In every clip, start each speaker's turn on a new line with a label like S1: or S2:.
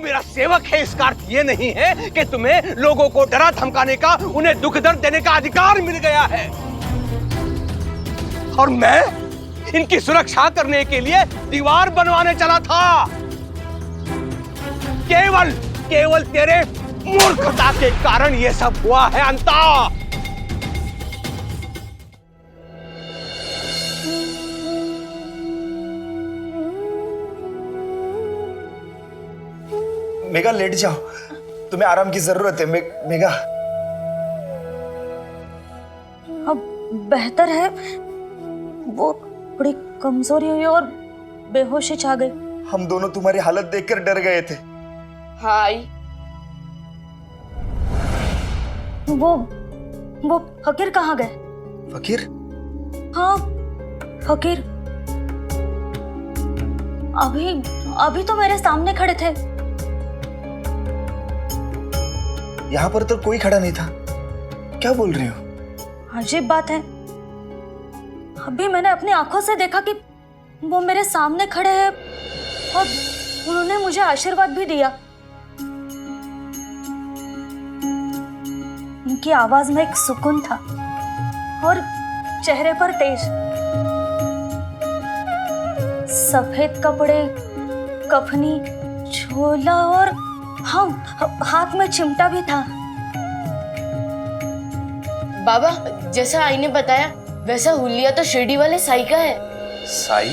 S1: मेरा सेवक है इसका अर्थ ये नहीं है कि तुम्हें लोगों को डरा धमकाने का, उन्हें दुख दर्द देने का अधिकार मिल गया है। और मैं इनकी सुरक्षा करने के लिए दीवार बनवाने चला था। केवल तेरे मूर्खता के कारण ये सब हुआ है अंता।
S2: मेघा लेट जाओ, तुम्हें आराम की जरूरत है। मेघा
S3: अब बेहतर है। वो बड़ी कमजोरी हुई और बेहोशी छा गई।
S2: हम दोनों तुम्हारी हालत देखकर डर गए थे।
S4: हाँ आई।
S3: वो फकीर कहाँ गए?
S2: फकीर?
S3: हाँ फकीर अभी तो मेरे सामने खड़े थे।
S2: यहाँ पर तो कोई खड़ा नहीं था। क्या बोल रही हो?
S3: अजीब बात है, अभी मैंने अपनी आंखों से देखा कि वो मेरे सामने खड़े हैं और उन्होंने मुझे आशीर्वाद भी दिया। उनकी आवाज में एक सुकून था और चेहरे पर तेज। सफेद कपड़े, कफनी, झोला और हाँ हाथ में चिमटा भी था।
S4: बाबा जैसा आई ने बताया वैसा हुलिया तो शिरडी वाले साई का है।
S2: साई?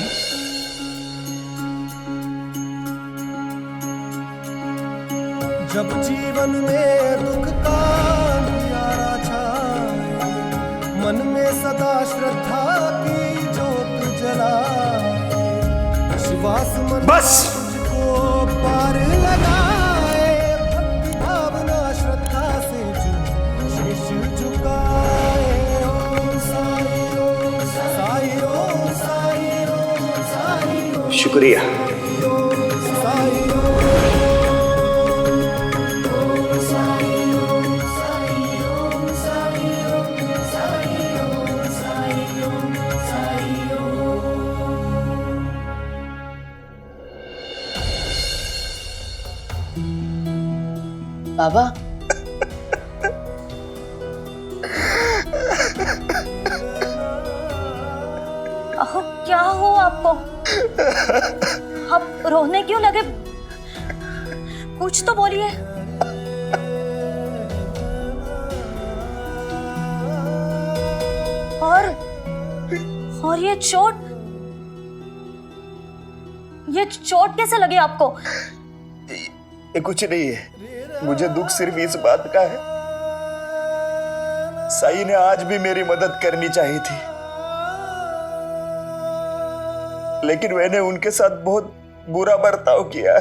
S5: जब जीवन में दुख का अंधियारा छाए, मन में सदा श्रद्धा की ज्योत जलाए, विश्वास मन
S2: बस!
S5: को पार लगाए, भक्ति भावना श्रद्धा से जो शीश झुकाए। ओम साई ओम साई ओम साई ओम साई ओम
S2: शुक्रिया।
S5: साई
S4: बाबा
S3: क्या हो आपको? आप रोने क्यों लगे? कुछ तो बोलिए। और ये चोट कैसे लगी आपको?
S2: ये कुछ नहीं है, मुझे दुख सिर्फ इस बात का है, साई ने आज भी मेरी मदद करनी चाहिए थी, लेकिन मैंने उनके साथ बहुत बुरा बर्ताव किया है।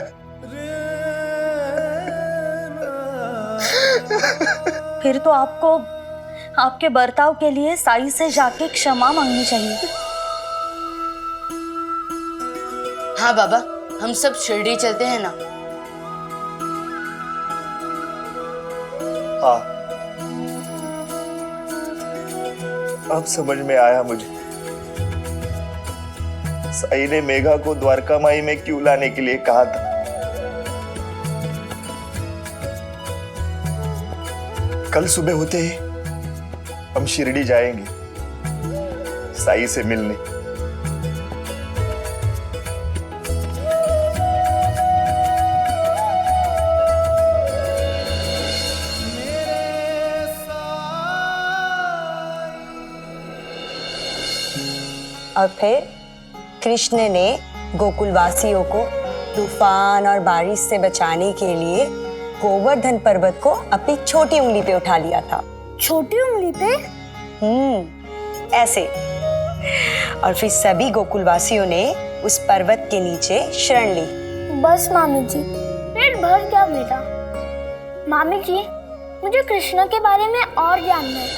S3: फिर तो आपको आपके बर्ताव के लिए साई से जाके क्षमा मांगनी चाहिए।
S4: हाँ बाबा हम सब शिरडी चलते हैं ना।
S2: हाँ अब समझ में आया मुझे, साई ने मेघा को द्वारका माई में क्यों लाने के लिए कहा था। कल सुबह होते ही हम शिरडी जाएंगे साई से मिलने।
S6: और फिर कृष्ण ने गोकुलवासियों को तूफान और बारिश से बचाने के लिए गोवर्धन पर्वत को अपनी छोटी उंगली पे उठा लिया था।
S3: छोटी उंगली पे?
S6: ऐसे। और फिर सभी गोकुलवासियों ने उस पर्वत के नीचे शरण ली।
S7: बस मामी जी, पेट भर गया मेरा। मामी जी मुझे कृष्ण के बारे में और जानना है।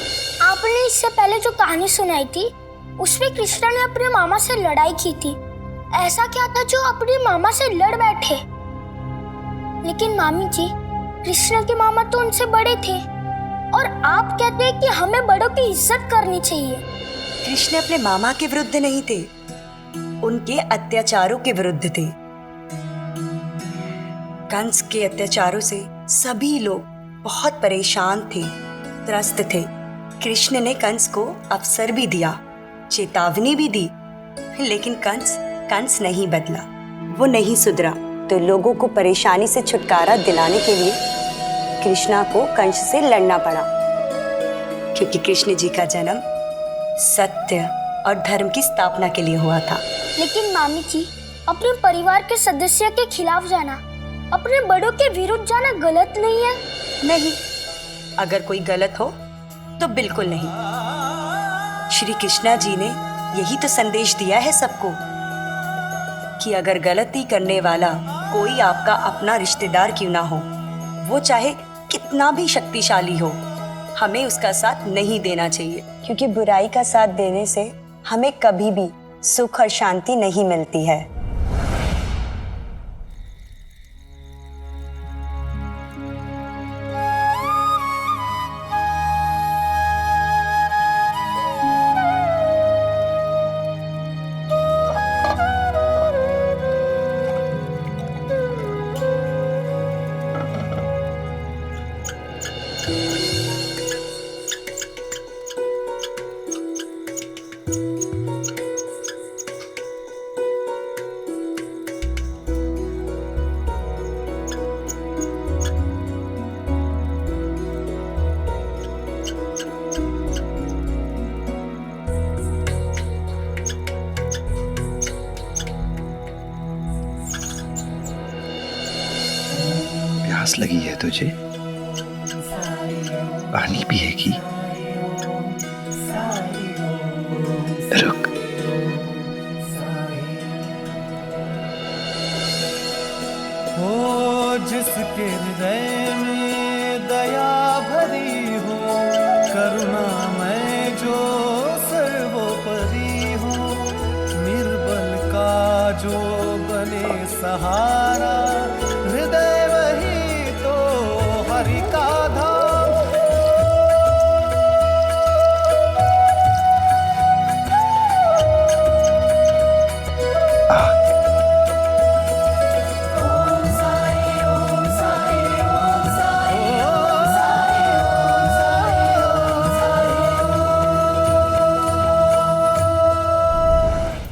S7: आपने इससे पहले जो कहानी सुनाई थी उसमें कृष्ण ने अपने मामा से लड़ाई की थी। ऐसा क्या था जो अपने मामा से लड़ बैठे? लेकिन मामी जी कृष्ण के मामा तो उनसे बड़े थे और आप कहते हैं कि हमें बड़ों की इज्जत करनी चाहिए।
S6: कृष्ण अपने मामा के विरुद्ध नहीं थे, उनके अत्याचारों के विरुद्ध थे। कंस के अत्याचारों से सभी लोग बहुत परेशान थे, त्रस्त थे। कृष्ण ने कंस को अवसर भी दिया, चेतावनी भी दी, लेकिन कंस नहीं बदला, वो नहीं सुधरा। तो लोगों को परेशानी से छुटकारा दिलाने के लिए कृष्णा को कंस से लड़ना पड़ा, क्योंकि कृष्ण जी का जन्म सत्य और धर्म की स्थापना के लिए हुआ था।
S7: लेकिन मामी जी, अपने परिवार के सदस्य के खिलाफ जाना, अपने बड़ों के विरुद्ध जाना गलत नहीं है?
S6: नहीं, अगर कोई गलत हो तो बिल्कुल नहीं। श्री कृष्णा जी ने यही तो संदेश दिया है सबको कि अगर गलती करने वाला कोई आपका अपना रिश्तेदार क्यों ना हो, वो चाहे कितना भी शक्तिशाली हो, हमें उसका साथ नहीं देना चाहिए, क्योंकि बुराई का साथ देने से हमें कभी भी सुख और शांति नहीं मिलती है।
S2: प्यास लगी है तुझे? पानी पिएगी? रुक।
S5: हो जिसके हृदय में दया भरी हो, करुणा में जो सर्वोपरि हो, निर्बल का जो बने सहारा, हृदय वही तो हरि का धाम।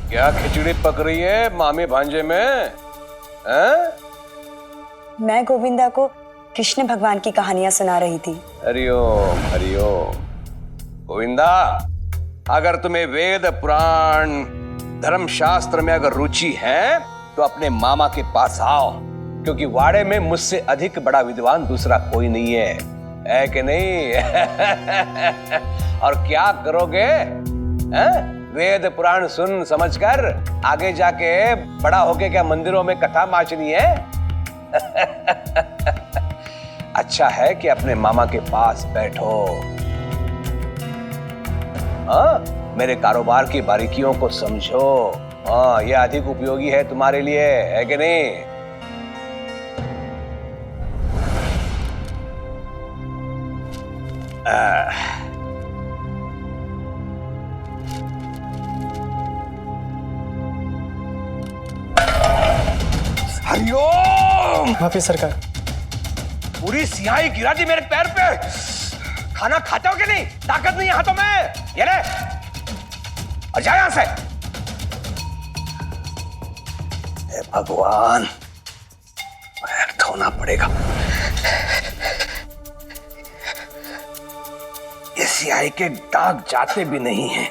S1: क्या खिचड़ी पक रही है मामी भांजे में? हैं?
S6: मैं गोविंदा को कृष्ण भगवान की कहानियां सुना रही थी।
S1: हरिओम हरिओम। गोविंदा, अगर तुम्हें वेद पुराण धर्म शास्त्र में अगर रुचि है तो अपने मामा के पास आओ, क्योंकि वाड़े में मुझसे अधिक बड़ा विद्वान दूसरा कोई नहीं है कि नहीं? और क्या करोगे? हैं? वेद पुराण सुन समझकर आगे जाके बड़ा होके क्या मंदिरों में कथा माचनी है? अच्छा है कि अपने मामा के पास बैठो, हाँ, मेरे कारोबार की बारीकियों को समझो। हाँ, यह अधिक उपयोगी है तुम्हारे लिए, है कि नहीं? हरिओम।
S5: माफी सरकार।
S1: पूरी सियाही गिरा दी मेरे पैर पे। खाना खाते हो कि नहीं? ताकत नहीं है हाथों में। ये ले और जा यहां से। हे भगवान, पैर धोना पड़ेगा। ये सियाही के दाग जाते भी नहीं हैं।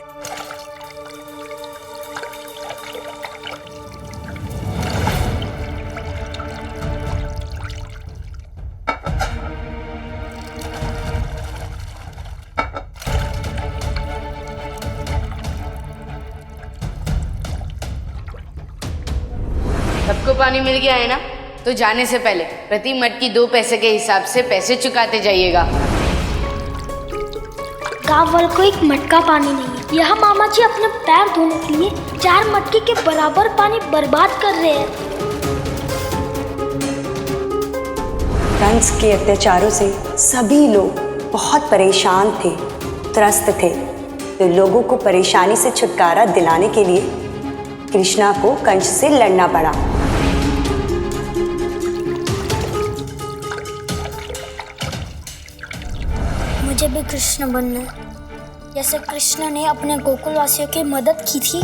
S4: सबको पानी मिल गया है ना? तो जाने से पहले प्रति मटकी 2 पैसे के हिसाब से पैसे चुकाते जाइएगा।
S7: गाँव वालों को एक मटका पानी नहीं है। यह मामा जी अपने पैर धोने के लिए 4 मटके के बराबर पानी बर्बाद कर रहे हैं।
S6: कंस के अत्याचारों से सभी लोग बहुत परेशान थे, त्रस्त थे। तो लोगों को परेशानी से छुटकारा दिलाने के लिए कृष्णा को कंस से लड़ना पड़ा,
S7: मुझे भी कृष्ण बनना है। जैसे कृष्ण ने अपने गोकुल वासियों की मदद की थी,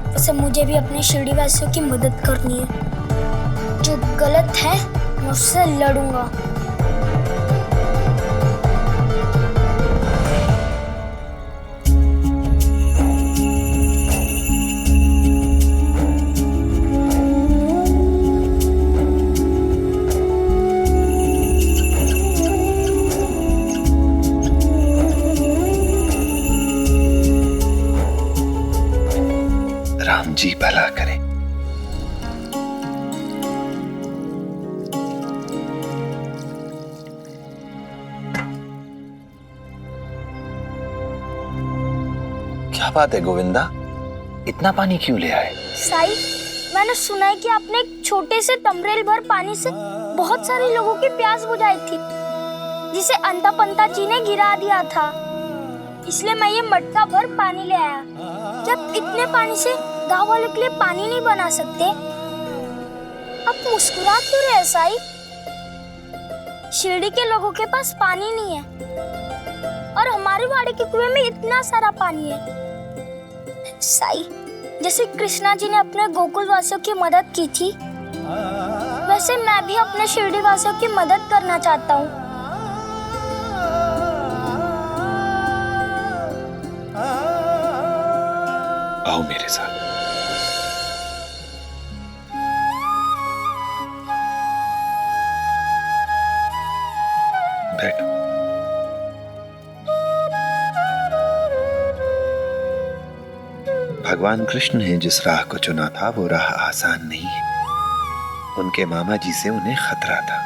S7: वैसे मुझे भी अपने शिरडी वासियों की मदद करनी है। जो गलत है मैं उससे लड़ूंगा।
S2: राम जी भला करे। क्या बात है गोविंदा, इतना पानी क्यों ले आए?
S7: साई, मैंने सुना है कि आपने एक छोटे से तमरेल भर पानी से बहुत सारे लोगों की प्यास बुझाई थी, जिसे अंता पंता जी ने गिरा दिया था। इसलिए मैं ये मटका भर पानी ले आया। जब इतने पानी से गांव वालों के लिए पानी नहीं बना सकते, आप मुस्कुरा क्यों रहे साई? शिरडी के लोगों के पास पानी नहीं है और हमारे वाड़े के कुएं में इतना सारा पानी है। साई, जैसे कृष्णा जी ने अपने गोकुल वासियों की मदद की थी, वैसे मैं भी अपने शिरडी वासियों की मदद करना चाहता हूँ।
S2: आओ मेरे साथ। बैठो। भगवान कृष्ण ने जिस राह को चुना था वो राह आसान नहीं है। उनके मामा जी से उन्हें खतरा था।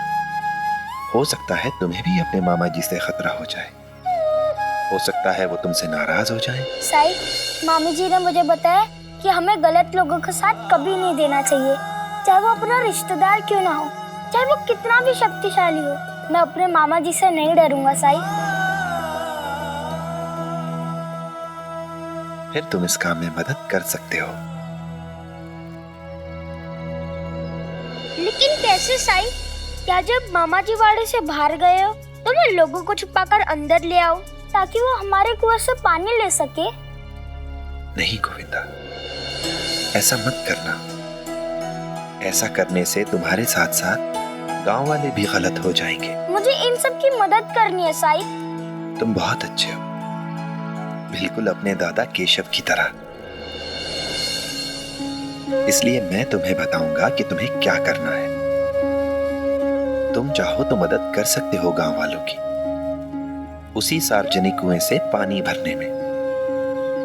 S2: हो सकता है तुम्हें भी अपने मामा जी से खतरा हो जाए। हो सकता है वो तुमसे नाराज हो जाए।
S7: साई, मामी जी ने मुझे बताया कि हमें गलत लोगों के साथ कभी नहीं देना चाहिए, चाहे वो अपना रिश्तेदार क्यों ना हो, चाहे वो कितना भी शक्तिशाली हो। मैं अपने मामा जी से नहीं डरूंगा साई।
S2: फिर तुम इस काम में मदद कर सकते हो।
S7: लेकिन कैसे साई? क्या जब मामा जी वाड़े से बाहर गए हो तो मैं लोगों को छुपाकर अंदर ले आऊं ताकि वो हमारे कुएं से पानी ले सके?
S2: नहीं गोविंदा, ऐसा मत करना। ऐसा करने से तुम्हारे साथ साथ गांव वाले भी गलत हो जाएंगे।
S7: मुझे इन सब की मदद करनी है साई।
S2: तुम बहुत अच्छे हो, बिल्कुल अपने दादा केशव की तरह। इसलिए मैं तुम्हें बताऊंगा कि तुम्हें क्या करना है। तुम चाहो तो मदद कर सकते हो गांव वालों की, उसी सार्वजनिक कुएं से पानी भरने में।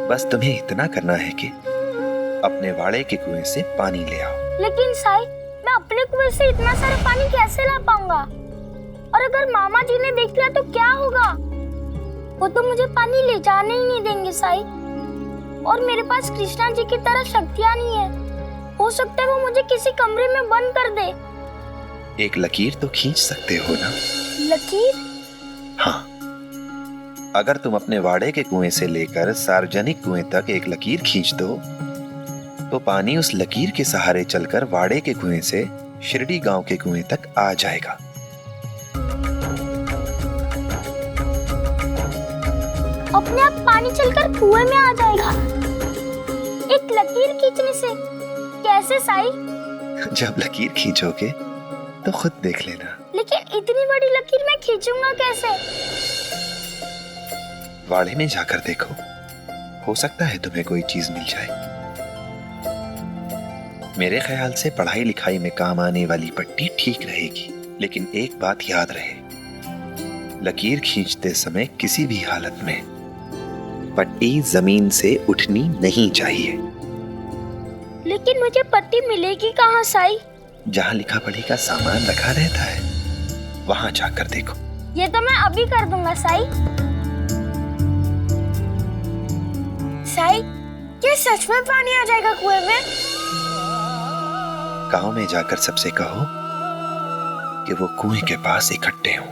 S2: बस तुम्हें इतना करना है कि अपने वाड़े के कुएं से पानी ले आओ।
S7: लेकिन साई, मैं अपने कुएं से इतना सारा पानी कैसे ला पाऊंगा? और अगर मामा जी ने देख लिया तो क्या होगा? वो तो मुझे पानी ले जाने ही नहीं देंगे साई। और मेरे पास कृष्णा जी की तरह शक्तियां नहीं है। हो सकता है वो मुझे किसी कमरे में बंद कर दे।
S2: एक लकीर तो खींच सकते हो ना?
S7: लकीर?
S2: हाँ, अगर तुम अपने वाड़े के कुएं से लेकर सार्वजनिक कुएं तक एक लकीर खींच दो तो पानी उस लकीर के सहारे चलकर वाड़े के कुएं से शिरडी गांव के कुएं तक आ जाएगा।
S7: अपने आप पानी चलकर कुएं में आ जाएगा एक लकीर खींचने से? कैसे साई?
S2: जब लकीर खींचोगे तो खुद देख लेना।
S7: लेकिन इतनी बड़ी लकीर मैं खींचूंगा कैसे?
S2: वाड़े में जाकर देखो, हो सकता है तुम्हें कोई चीज मिल जाए। मेरे ख्याल से पढ़ाई लिखाई में काम आने वाली पट्टी ठीक रहेगी, लेकिन एक बात याद रहे, लकीर खींचते समय किसी भी हालत में पट्टी जमीन से उठनी नहीं चाहिए।
S7: लेकिन मुझे पट्टी मिलेगी कहाँ साई?
S2: जहाँ लिखा पढ़ी का सामान रखा रहता है वहां जाकर देखो।
S7: ये तो मैं अभी कर दूंगा साई। साई, क्या सच में पानी आ जाएगा कुएं में?
S2: गांव में जाकर सबसे कहो कि वो कुएं के पास इकट्ठे हों।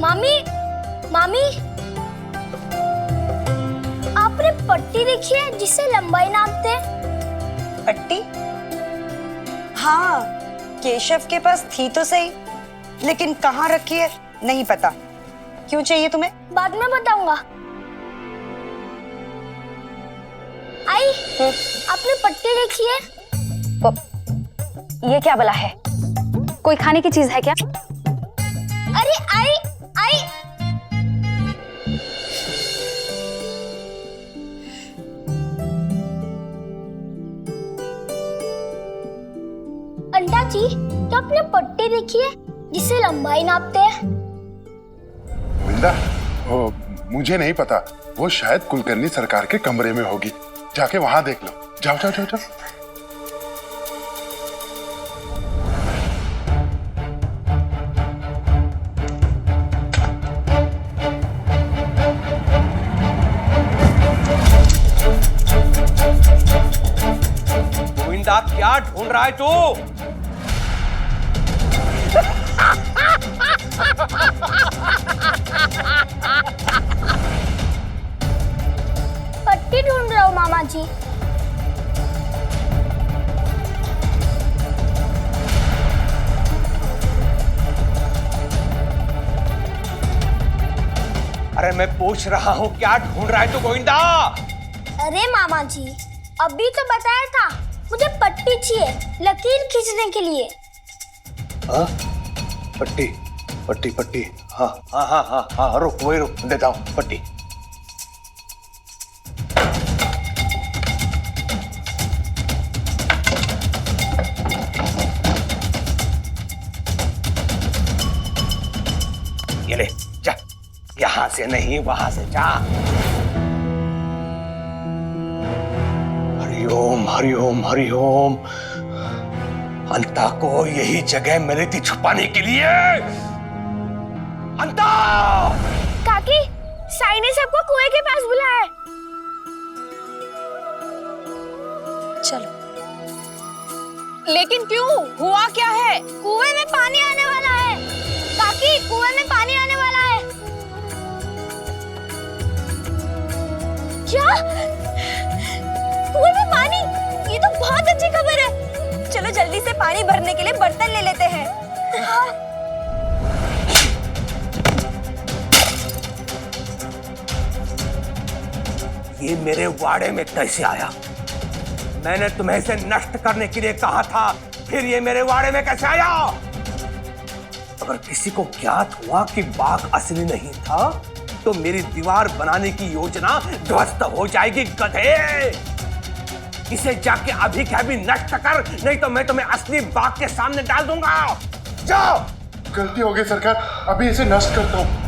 S7: मामी, मामी, पट्टी देखी है जिससे लंबाई नापते हैं?
S6: पट्टी? हाँ, केशव के पास थी तो सही, लेकिन कहाँ रखी है नहीं पता। क्यों चाहिए तुम्हें?
S7: बाद में बताऊंगा। आई, आपने पट्टी देखी है?
S3: ये क्या बला है? कोई खाने की चीज है क्या?
S7: अरे आई आई, अंडा जी, क्या आपने पट्टी देखी है जिससे लंबाई नापते हैं?
S8: गोविंदा, मुझे नहीं पता। वो शायद कुलकर्णी सरकार के कमरे में होगी। जाके वहां देख लो। जाओ जाओ जाओ जाओ।
S1: गोविंदा, क्या ढूंढ रहा है तू?
S7: पट्टी ढूंढ रहा हूँ मामा जी।
S1: अरे मैं पूछ रहा हूँ क्या ढूंढ रहा है तू गोविंदा?
S7: अरे मामा जी, अभी तो बताया था मुझे पट्टी चाहिए लकीर खींचने के लिए।
S1: हाँ? पट्टी पट्टी पट्टी, हाँ हाँ हाँ हाँ हाँ, रुक वही रुक, देता हूँ पट्टी। ये ले, जा, यहां से नहीं वहां से जा। हरिओम हरिओम हरिओम। अंता को यही जगह मिली थी छुपाने के लिए। अंता!
S7: काकी, साई ने सबको कुएं के पास बुलाया है।
S3: चलो।
S9: लेकिन क्यों? हुआ क्या है?
S7: कुएं में पानी आने वाला है। काकी, कुएं में पानी आने वाला है। क्या? कुएं में पानी? ये तो बहुत अच्छी खबर है।
S3: चलो जल्दी से पानी भरने के लिए बर्तन ले लेते हैं।
S7: हाँ।
S1: ये मेरे वाड़े में कैसे आया? मैंने तुम्हें इसे नष्ट करने के लिए कहा था, फिर ये मेरे वाड़े में कैसे आया? अगर किसी को ज्ञात हुआ कि बाघ असली नहीं था, तो मेरी दीवार बनाने की योजना ध्वस्त हो जाएगी गधे। इसे जाके अभी के अभी नष्ट कर, नहीं तो मैं तुम्हें असली बाघ के सामने डाल दूंगा। जाओ।
S8: गलती हो गई सरकार, अभी इसे नष्ट करता हूँ।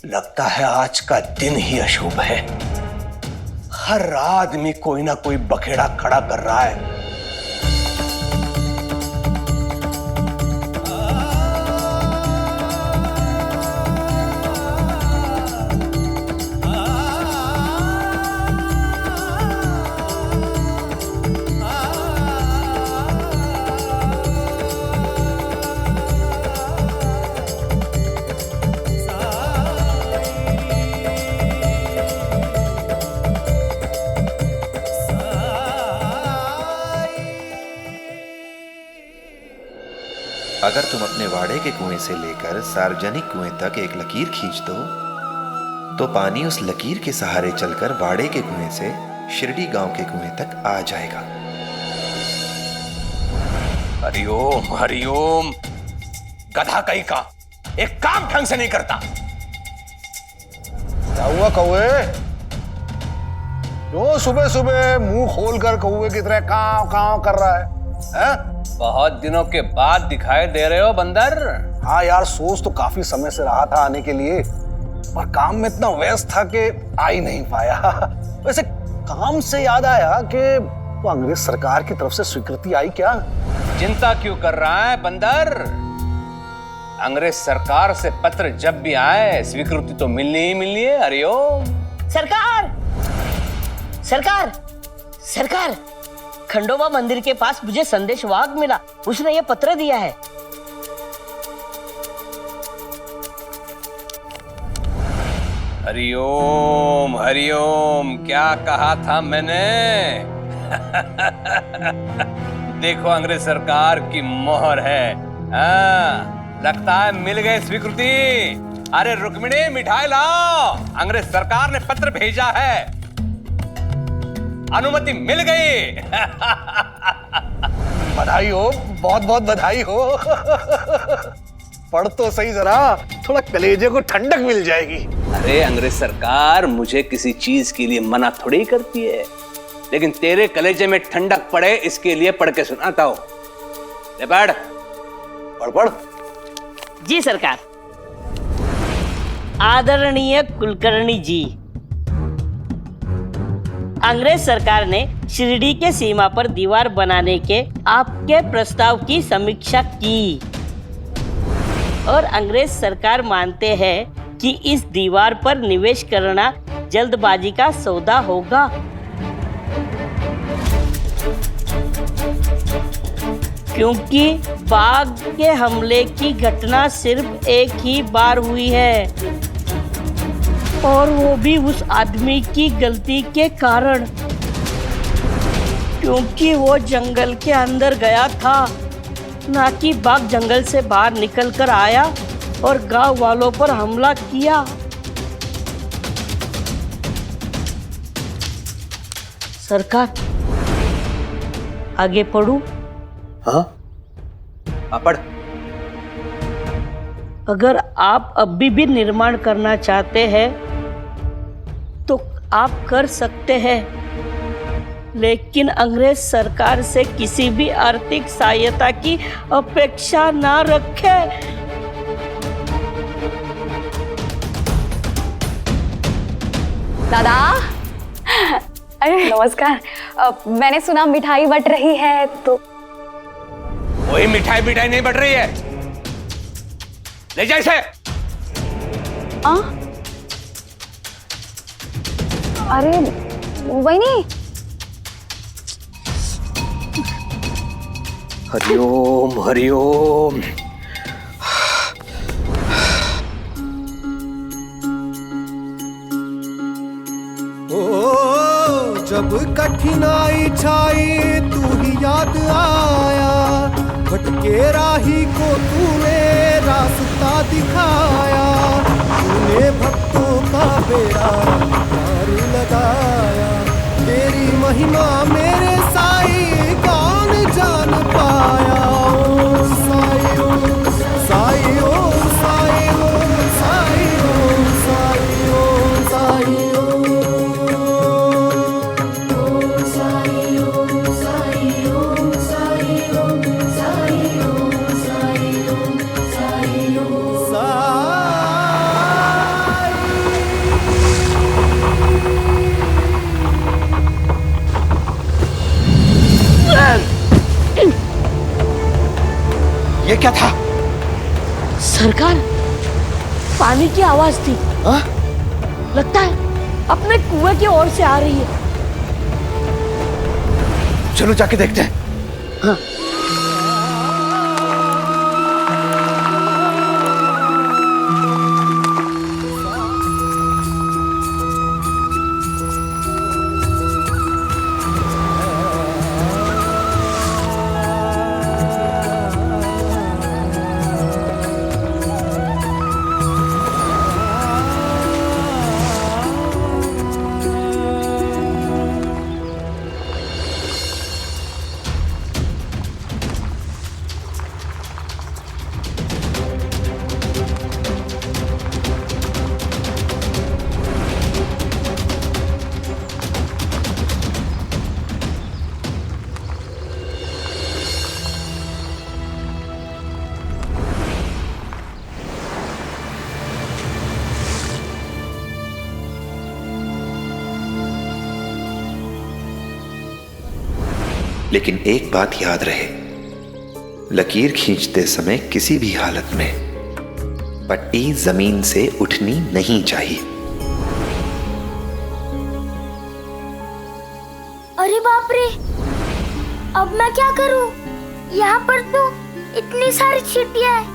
S1: लगता है आज का दिन ही अशुभ है। हर आदमी कोई ना कोई बखेड़ा खड़ा कर रहा है।
S2: अगर तुम अपने वाड़े के कुएं से लेकर सार्वजनिक कुएं तक एक लकीर खींच दो, तो पानी उस लकीर के सहारे चलकर वाड़े के कुएं से शिरडी गांव के कुएं तक आ जाएगा।
S1: हरिओम हरिओम। गधा कहीं का, एक काम ढंग से नहीं करता।
S10: क्या हुआ कौवे? जो सुबह सुबह मुंह खोलकर कौवे की तरह काव काव कर रहा है?
S1: बहुत दिनों के बाद दिखाई दे रहे हो बंदर।
S10: हाँ यार, सोच तो काफी समय से रहा था आने के लिए, पर काम में इतना व्यस्त था कि आ ही नहीं पाया। वैसे काम से याद आया कि वो अंग्रेज सरकार की तरफ से स्वीकृति आई क्या?
S1: चिंता क्यों कर रहा है बंदर? अंग्रेज सरकार से पत्र जब भी आए, स्वीकृति तो मिलनी ही मिलनी है। हरिओम।
S11: सरकार, सरकार, सरकार, खंडोबा मंदिर के पास मुझे संदेशवाहक मिला। उसने ये पत्र दिया है।
S1: हरिओम हरिओम, क्या कहा था मैंने? देखो अंग्रेज सरकार की मोहर है। हाँ, लगता है मिल गई स्वीकृति। अरे रुक्मिणी, मिठाई लाओ, अंग्रेज सरकार ने पत्र भेजा है, अनुमति मिल गई।
S10: बधाई हो, बहुत बहुत बधाई हो। पढ़ तो सही जरा, थोड़ा कलेजे को ठंडक मिल जाएगी।
S1: अरे अंग्रेज सरकार मुझे किसी चीज के लिए मना थोड़ी करती है, लेकिन तेरे कलेजे में ठंडक पड़े इसके लिए पढ़ के सुनाता हूं। ले पढ़।
S10: पढ़ पढ़।
S11: जी सरकार। आदरणीय कुलकर्णी जी, अंग्रेज सरकार ने शिरडी के सीमा पर दीवार बनाने के आपके प्रस्ताव की समीक्षा की और अंग्रेज सरकार मानते हैं कि इस दीवार पर निवेश करना जल्दबाजी का सौदा होगा। क्योंकि बाघ के हमले की घटना सिर्फ एक ही बार हुई है और वो भी उस आदमी की गलती के कारण, क्योंकि वो जंगल के अंदर गया था, ना कि बाघ जंगल से बाहर निकल कर आया और गांव वालों पर हमला किया। सरकार, आगे पढ़ूं?
S1: हाँ, पढ़।
S11: अगर आप अभी भी निर्माण करना चाहते हैं तो आप कर सकते हैं, लेकिन अंग्रेज सरकार से किसी भी आर्थिक सहायता की अपेक्षा ना रखें।
S3: दादा, अरे नमस्कार। मैंने सुना मिठाई बट रही है, तो
S1: वही मिठाई नहीं बट रही है, ले जा इसे।
S3: अरे वही नहीं।
S1: हरिओम हरिओम।
S5: जब कठिनाई छाई तू ही याद आया, भटके राही को तूने रास्ता दिखाया, तूने भक्तों का बेड़ा पार लगाया, तेरी महिमा मेरे साईं कौन जान पाया। ओ साईं ओ साईं ओ साईं ओ साईं ओ साईं ओ साईं ओ।
S2: ये क्या था?
S11: सरकार, पानी की आवाज थी। लगता है अपने कुएं की ओर से आ रही है।
S2: चलो जाके देखते हैं।
S11: हाँ।
S2: लेकिन एक बात याद रहे, लकीर खींचते समय किसी भी हालत में पट्टी जमीन से उठनी नहीं चाहिए।
S7: अरे बाप रे, अब मैं क्या करूं? यहाँ पर तो इतनी सारी चींटियां हैं,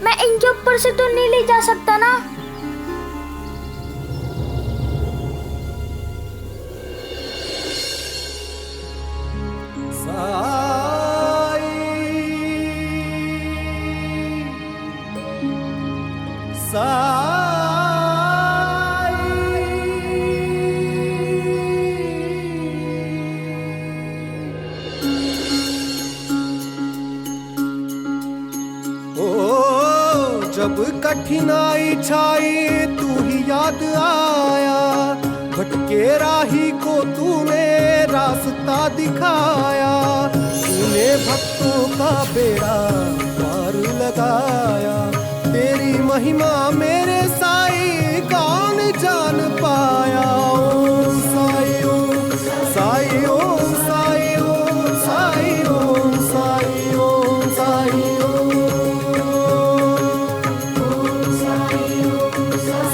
S7: मैं इनके ऊपर से तो नहीं ले जा सकता ना।
S5: जब कठिनाई छाई तू ही याद आया, भटके राही को तूने रास्ता दिखाया, तूने भक्तों का बेड़ा पार लगाया, तेरी महिमा मेरे साईं कौन जान पाया। ओम साई ओम साई ओम साई ओम साई ओम साई ओम साई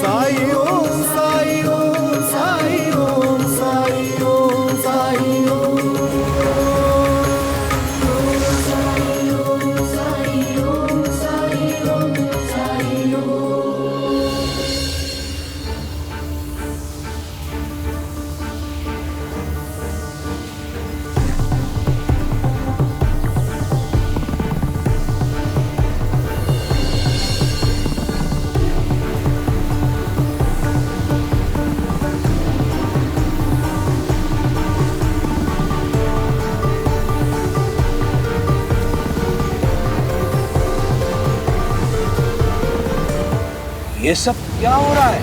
S5: साई ओम साई ओम साई ओम साई ओम साई
S10: ये सब क्या हो रहा है?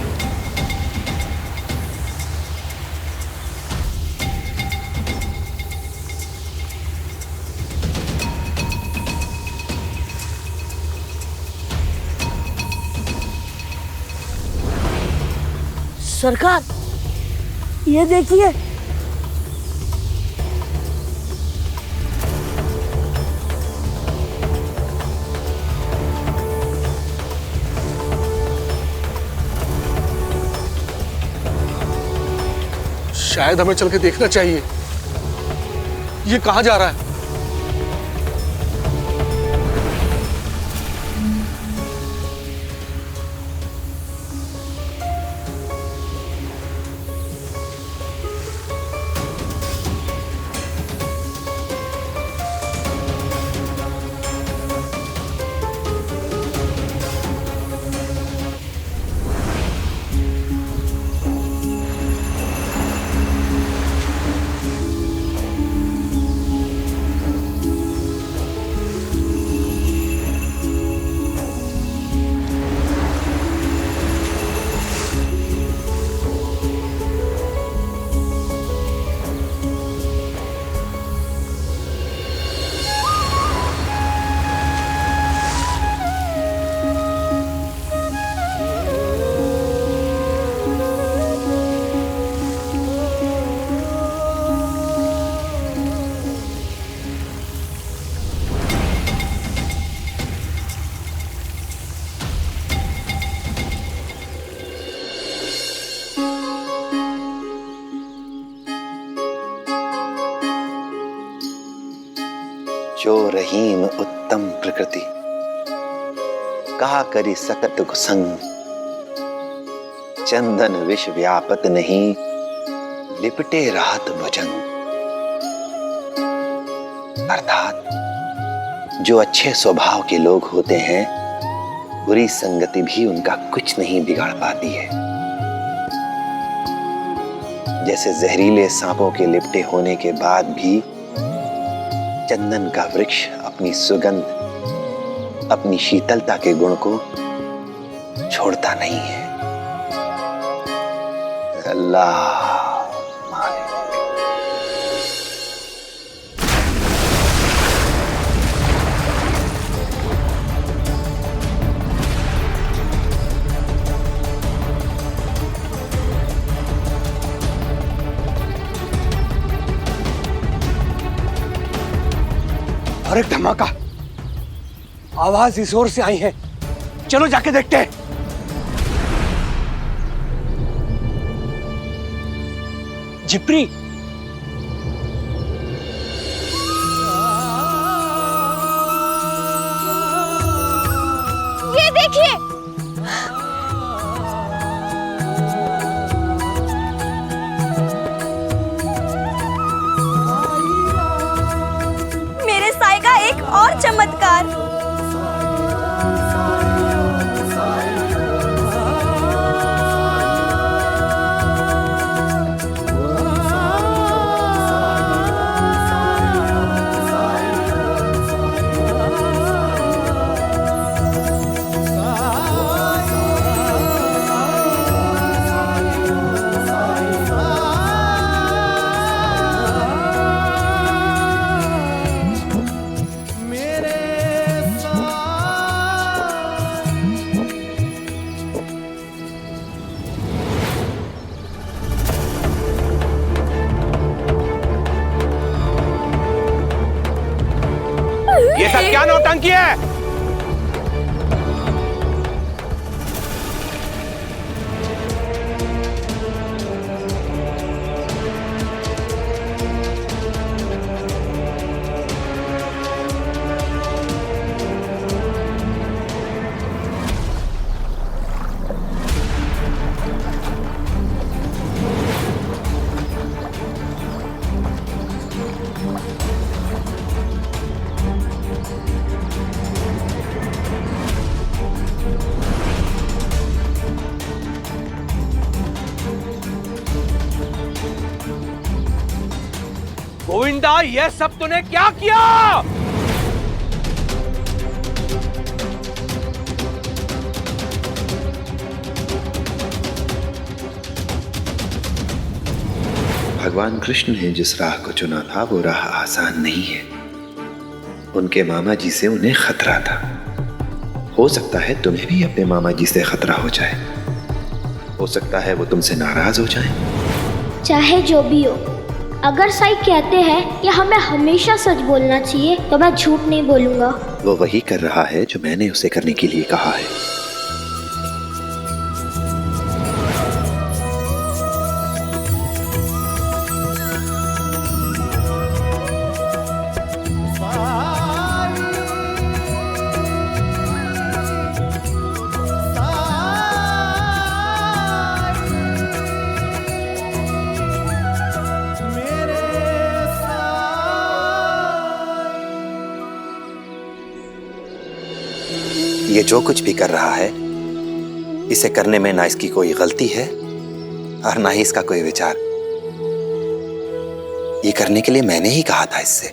S11: सरकार, ये देखिए।
S10: शायद हमें चल के देखना चाहिए, ये कहां जा रहा है।
S2: जो रहीम उत्तम प्रकृति, कहा करी सकत कुसंग, चंदन विष व्यापत नहीं, लिपटे रात भुजंग। अर्थात जो अच्छे स्वभाव के लोग होते हैं, बुरी संगति भी उनका कुछ नहीं बिगाड़ पाती है। जैसे जहरीले सांपों के लिपटे होने के बाद भी चंदन का वृक्ष अपनी सुगंध, अपनी शीतलता के गुण को छोड़ता नहीं है। अल्लाह
S10: और एक धमाका, आवाज इस ओर से आई है, चलो जाके देखते हैं। जिप्री,
S7: ये देखिए,
S3: मेरे साई का एक और चमत्कार।
S1: ये सब क्या नौटंकी है? गोविंदा, ये सब तूने क्या किया?
S2: भगवान कृष्ण ने जिस राह को चुना था वो राह आसान नहीं है। उनके मामा जी से उन्हें खतरा था। हो सकता है तुम्हें भी अपने मामा जी से खतरा हो जाए। हो सकता है वो तुमसे नाराज हो जाए।
S7: चाहे जो भी हो, अगर साईं कहते हैं कि हमें हमेशा सच बोलना चाहिए तो मैं झूठ नहीं बोलूंगा।
S2: वो वही कर रहा है जो मैंने उसे करने के लिए कहा है। ये जो कुछ भी कर रहा है, इसे करने में ना इसकी कोई गलती है और ना ही इसका कोई विचार। ये करने के लिए मैंने ही कहा था इससे।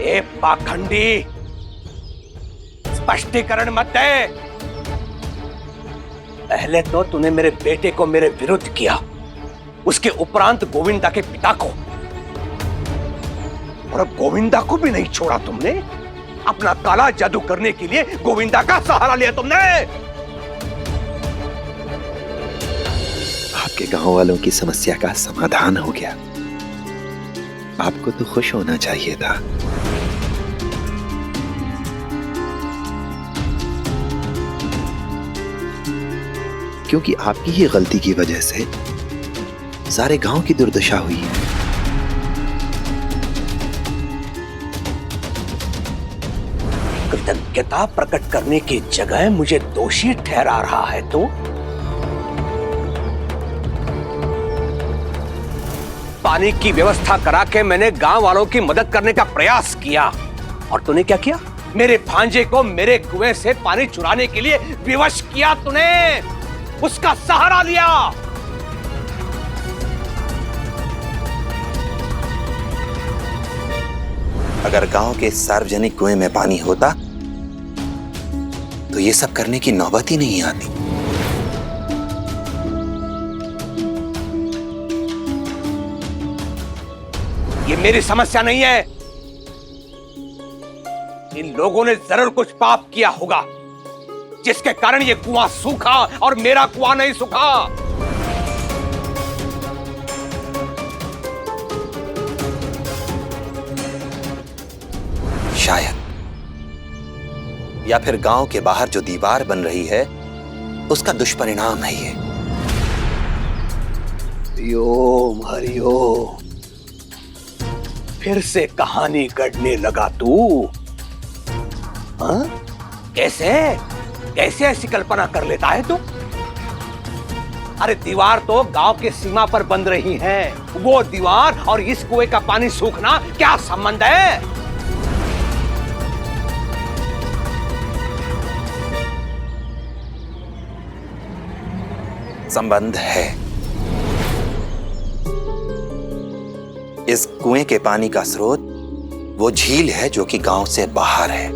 S1: ए पाखंडी, स्पष्टीकरण मत दे। पहले तो तूने मेरे बेटे को मेरे विरुद्ध किया, उसके उपरांत गोविंदा के पिता को, और अब गोविंदा को भी नहीं छोड़ा तुमने। अपना काला जादू करने के लिए गोविंदा का सहारा लिया तुमने।
S2: आपके गांव वालों की समस्या का समाधान हो गया। आपको तो खुश होना चाहिए था। क्योंकि आपकी ही गलती की वजह से सारे गांव की दुर्दशा हुई है।
S1: कृतज्ञता प्रकट करने की जगह मुझे दोषी ठहरा रहा है तो? पानी की व्यवस्था करा के मैंने गांव वालों की मदद करने का प्रयास किया, और तूने क्या किया? मेरे भांजे को मेरे कुएं से पानी चुराने के लिए विवश किया तूने, उसका सहारा लिया।
S2: अगर गांव के सार्वजनिक कुएं में पानी होता तो ये सब करने की नौबत ही नहीं आती।
S1: ये मेरी समस्या नहीं है। इन लोगों ने जरूर कुछ पाप किया होगा जिसके कारण ये कुआं सूखा और मेरा कुआं नहीं सूखा।
S2: शायद, या फिर गांव के बाहर जो दीवार बन रही है उसका दुष्परिणाम है ये।
S1: हरिओम हरिओम, फिर से कहानी गढ़ने लगा तू? हाँ? कैसे कैसे ऐसी कल्पना कर लेता है तू? अरे दीवार तो गांव के सीमा पर बन रही है। वो दीवार और इस कुएं का पानी सूखना क्या संबंध है?
S2: संबंध है। इस कुएं के पानी का स्रोत वो झील है जो कि गांव से बाहर है,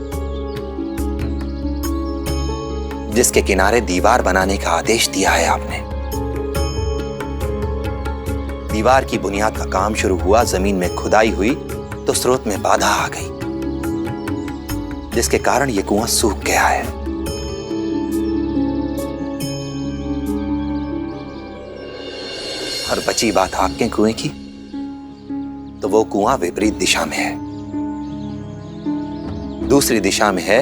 S2: जिसके किनारे दीवार बनाने का आदेश दिया है आपने। दीवार की बुनियाद का काम शुरू हुआ, जमीन में खुदाई हुई तो स्रोत में बाधा आ गई, जिसके कारण यह कुआं सूख गया है। और बची बात आपके कुएं की, तो वो कुआं विपरीत दिशा में है, दूसरी दिशा में है,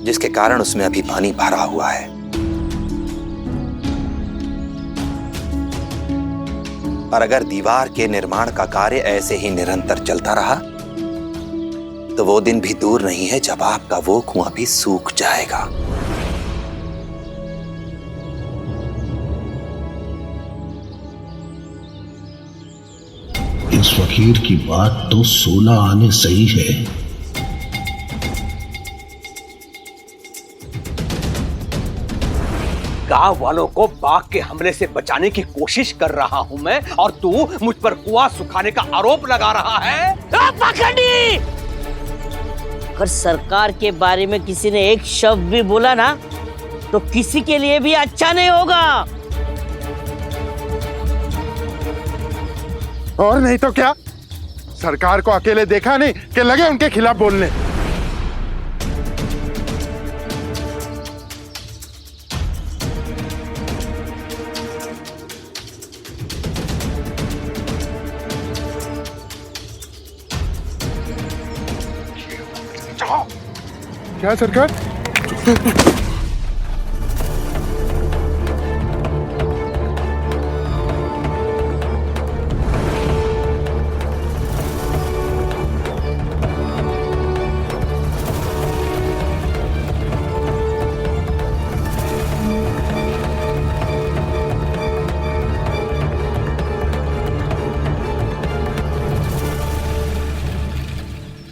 S2: जिसके कारण उसमें अभी पानी भरा हुआ है। और अगर दीवार के निर्माण का कार्य ऐसे ही निरंतर चलता रहा तो वो दिन भी दूर नहीं है जब आपका वो कुआं भी सूख जाएगा।
S9: इस फकीर की बात तो 16 आने सही है।
S1: गांव वालों को बाघ के हमले से बचाने की कोशिश कर रहा हूं मैं, और तू मुझ पर कुआं सुखाने का आरोप लगा रहा है।
S11: पाखंडी! अगर सरकार के बारे में किसी ने एक शब्द भी बोला ना तो किसी के लिए भी अच्छा नहीं होगा।
S8: और नहीं तो क्या, सरकार को अकेले देखा नहीं कि लगे उनके खिलाफ बोलने। क्या सरकार?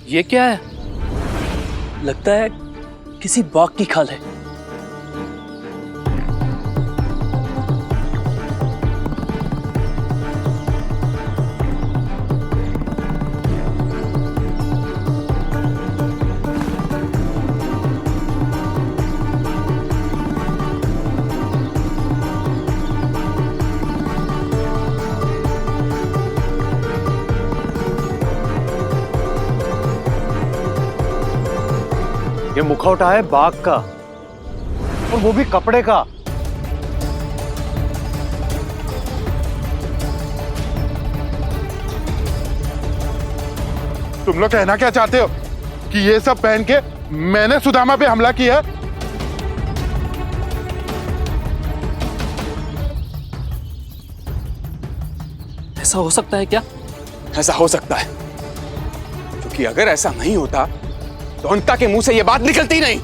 S12: ये क्या है? लगता है किसी बाघ की खाल है।
S10: ये मुखौटा है बाघ का, और वो भी कपड़े का।
S8: तुम लोग कहना क्या चाहते हो कि ये सब पहन के मैंने सुदामा पे हमला किया?
S12: ऐसा हो सकता है क्या?
S13: ऐसा हो सकता है, क्योंकि अगर ऐसा नहीं होता तो अंता के मुंह से यह बात निकलती नहीं।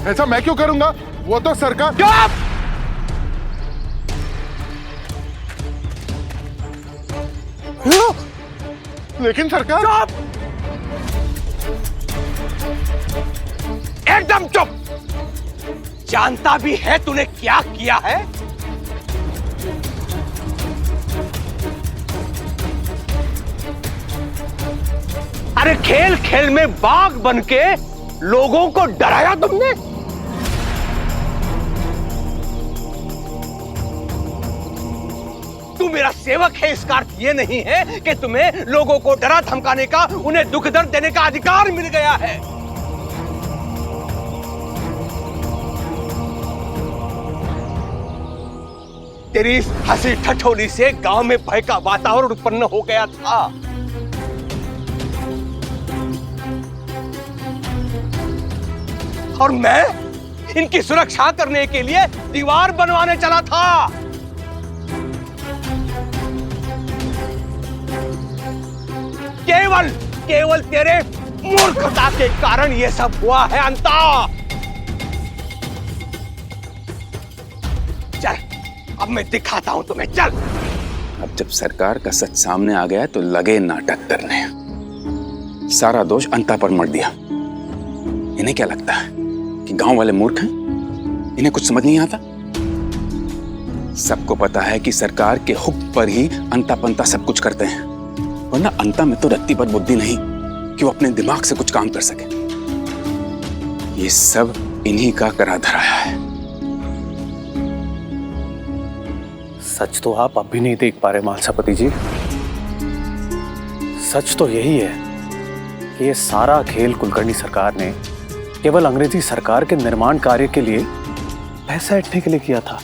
S8: ऐसा मैं क्यों करूंगा? वो तो सरकार। लेकिन सरकार।
S1: एकदम चुप! जानता भी है तूने क्या किया है? अरे खेल खेल में बाघ बनके लोगों को डराया तुमने। तू मेरा सेवक है, इसका अर्थ ये नहीं है कि तुम्हें लोगों को डरा धमकाने का, उन्हें दुख दर्द देने का अधिकार मिल गया है। तेरी इस हंसी ठठोली से गांव में भय का वातावरण उत्पन्न हो गया था। और मैं इनकी सुरक्षा करने के लिए दीवार बनवाने चला था। केवल तेरे मूर्खता के कारण यह सब हुआ है अंता। चल, अब मैं दिखाता हूं तुम्हें, चल।
S13: अब जब सरकार का सच सामने आ गया तो लगे नाटक करने। सारा दोष अंता पर मर दिया। इन्हें क्या लगता है कि गांव वाले मूर्ख हैं? इन्हें कुछ समझ नहीं आता। सबको पता है कि सरकार के हुक्म पर ही अंता पंता सब कुछ करते हैं, वरना अंता में तो रत्ती पर बुद्धि नहीं कि वो अपने दिमाग से कुछ काम कर सके। ये सब इन्हीं का करा धराया है।
S10: सच तो आप अब भी नहीं देख पा रहे मालसापति जी। सच तो यही है कि ये सारा खेल कुलकर्णी सरकार ने
S12: केवल अंग्रेजी सरकार के निर्माण कार्य के लिए पैसा ऐंठने के लिए किया था।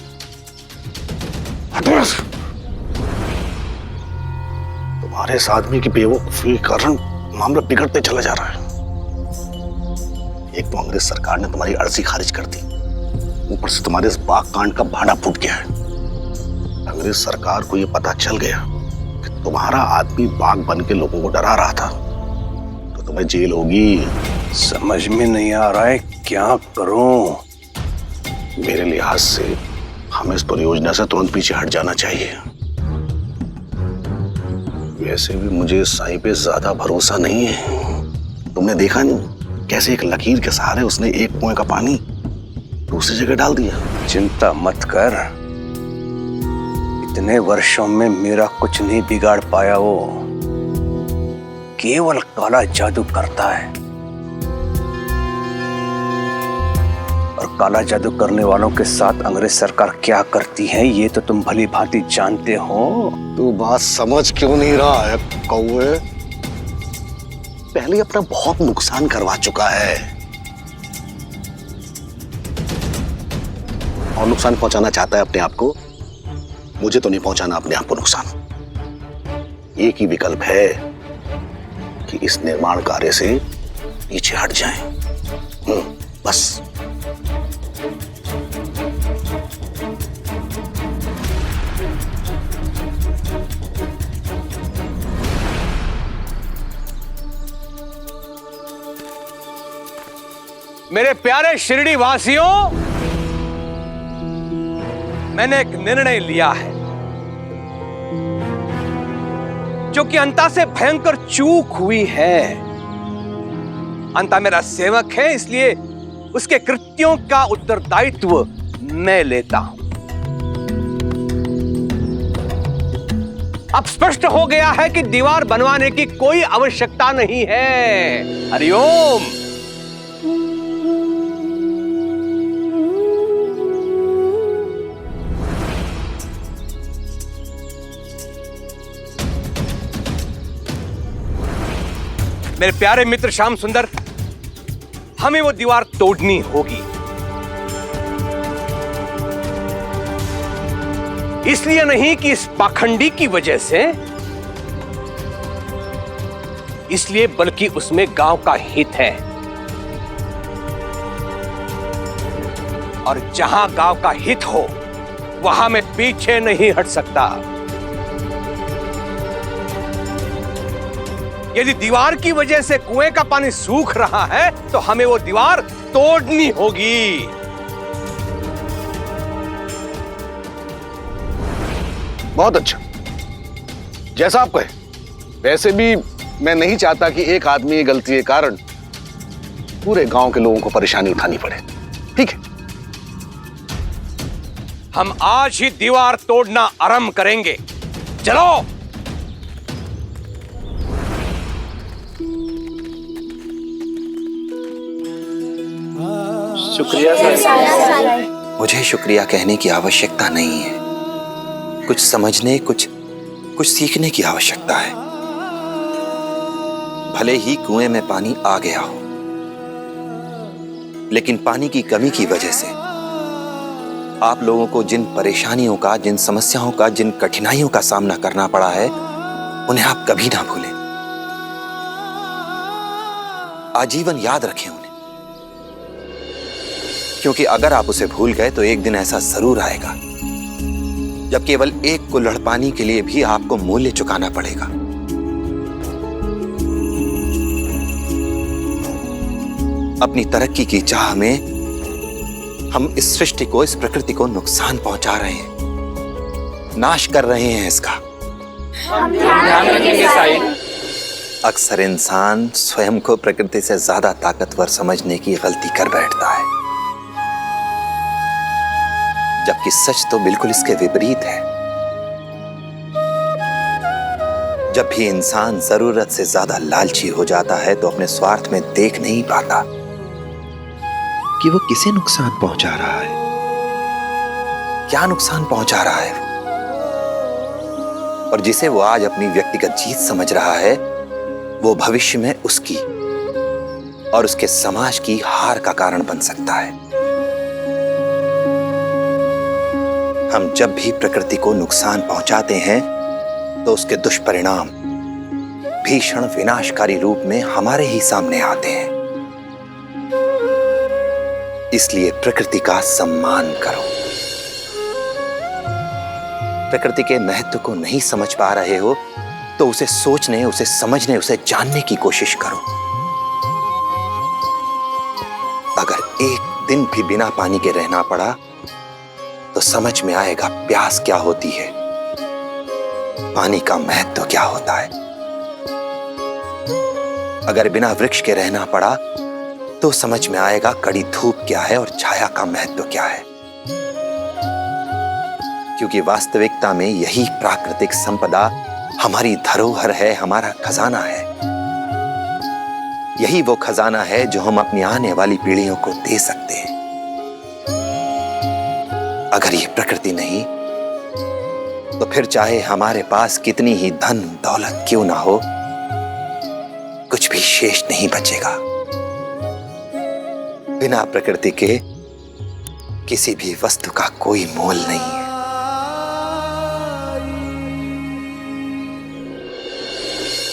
S10: तुम्हारे इस आदमी की बेवकूफी के कारण मामला बिगड़ते चला जा रहा है। एक तो अंग्रेज सरकार ने तुम्हारी अर्जी खारिज कर दी, ऊपर से तुम्हारे इस बाग कांड का भांडा फूट गया है। अंग्रेज सरकार को यह पता चल गया कि तुम्हारा आदमी बाग बन के लोगों को डरा रहा था, तो तुम्हें जेल होगी।
S1: समझ में नहीं आ रहा है क्या करूं।
S10: मेरे लिहाज से हमें इस परियोजना से तुरंत पीछे हट जाना चाहिए। वैसे भी मुझे साईं पे ज्यादा भरोसा नहीं है। तुमने देखा नहीं कैसे एक लकीर के सहारे उसने एक कुएं का पानी दूसरी जगह डाल दिया।
S1: चिंता मत कर, इतने वर्षों में मेरा कुछ नहीं बिगाड़ पाया। वो केवल काला जादू करता है, और काला जादू करने वालों के साथ अंग्रेज सरकार क्या करती है ये तो तुम भली भांति जानते हो।
S10: तू बात समझ क्यों नहीं रहा है कौवे? पहले अपना बहुत नुकसान करवा चुका है और नुकसान पहुंचाना चाहता है अपने आप को। मुझे तो नहीं पहुंचाना अपने आप को नुकसान। एक ही विकल्प है कि इस निर्माण कार्य से पीछे हट जाएं। बस।
S1: मेरे प्यारे शिरडी वासियों, मैंने एक निर्णय लिया है जो कि अंता से भयंकर चूक हुई है। अंता मेरा सेवक है, इसलिए उसके कृत्यों का उत्तरदायित्व मैं लेता हूं। अब स्पष्ट हो गया है कि दीवार बनवाने की कोई आवश्यकता नहीं है। हरिओम। मेरे प्यारे मित्र श्याम सुंदर, हमें वो दीवार तोड़नी होगी। इसलिए नहीं कि इस पाखंडी की वजह से, इसलिए बल्कि उसमें गांव का हित है, और जहां गांव का हित हो वहां मैं पीछे नहीं हट सकता। यदि दीवार की वजह से कुएं का पानी सूख रहा है तो हमें वो दीवार तोड़नी होगी।
S10: बहुत अच्छा, जैसा आप कहे। वैसे भी मैं नहीं चाहता कि एक आदमी की गलती के कारण पूरे गांव के लोगों को परेशानी उठानी पड़े। ठीक है,
S1: हम आज ही दीवार तोड़ना आरंभ करेंगे। चलो।
S12: शुक्रिया सर।
S2: मुझे शुक्रिया कहने की आवश्यकता नहीं है। कुछ समझने, कुछ सीखने की आवश्यकता है। भले ही कुएं में पानी आ गया हो, लेकिन पानी की कमी की वजह से आप लोगों को जिन परेशानियों का, जिन समस्याओं का, जिन कठिनाइयों का सामना करना पड़ा है, उन्हें आप कभी ना भूलें। आजीवन याद रखें उन्हें, क्योंकि अगर आप उसे भूल गए तो एक दिन ऐसा जरूर आएगा जब केवल एक कुल्हड़ पानी के लिए भी आपको मूल्य चुकाना पड़ेगा। अपनी तरक्की की चाह में हम इस सृष्टि को, इस प्रकृति को नुकसान पहुंचा रहे हैं, नाश कर रहे हैं इसका।
S5: हम ध्यान रखेंगे साईं।
S2: अक्सर इंसान स्वयं को प्रकृति से ज्यादा ताकतवर समझने की गलती कर बैठता है, जबकि सच तो बिल्कुल इसके विपरीत है। जब भी इंसान जरूरत से ज्यादा लालची हो जाता है तो अपने स्वार्थ में देख नहीं पाता कि वो किसे नुकसान पहुंचा रहा है, क्या नुकसान पहुंचा रहा है, और जिसे वो आज अपनी व्यक्तिगत जीत समझ रहा है वो भविष्य में उसकी और उसके समाज की हार का कारण बन सकता है। हम जब भी प्रकृति को नुकसान पहुंचाते हैं तो उसके दुष्परिणाम भीषण विनाशकारी रूप में हमारे ही सामने आते हैं। इसलिए प्रकृति का सम्मान करो। प्रकृति के महत्व को नहीं समझ पा रहे हो तो उसे सोचने, उसे समझने, उसे जानने की कोशिश करो। अगर एक दिन भी बिना पानी के रहना पड़ा तो समझ में आएगा प्यास क्या होती है, पानी का महत्व क्या होता है। अगर बिना वृक्ष के रहना पड़ा तो समझ में आएगा कड़ी धूप क्या है और छाया का महत्व क्या है। क्योंकि वास्तविकता में यही प्राकृतिक संपदा हमारी धरोहर है, हमारा खजाना है। यही वो खजाना है जो हम अपनी आने वाली पीढ़ियों को दे सकते हैं। अगर ये प्रकृति नहीं तो फिर चाहे हमारे पास कितनी ही धन दौलत क्यों ना हो, कुछ भी शेष नहीं बचेगा। बिना प्रकृति के किसी भी वस्तु का कोई मोल नहीं है।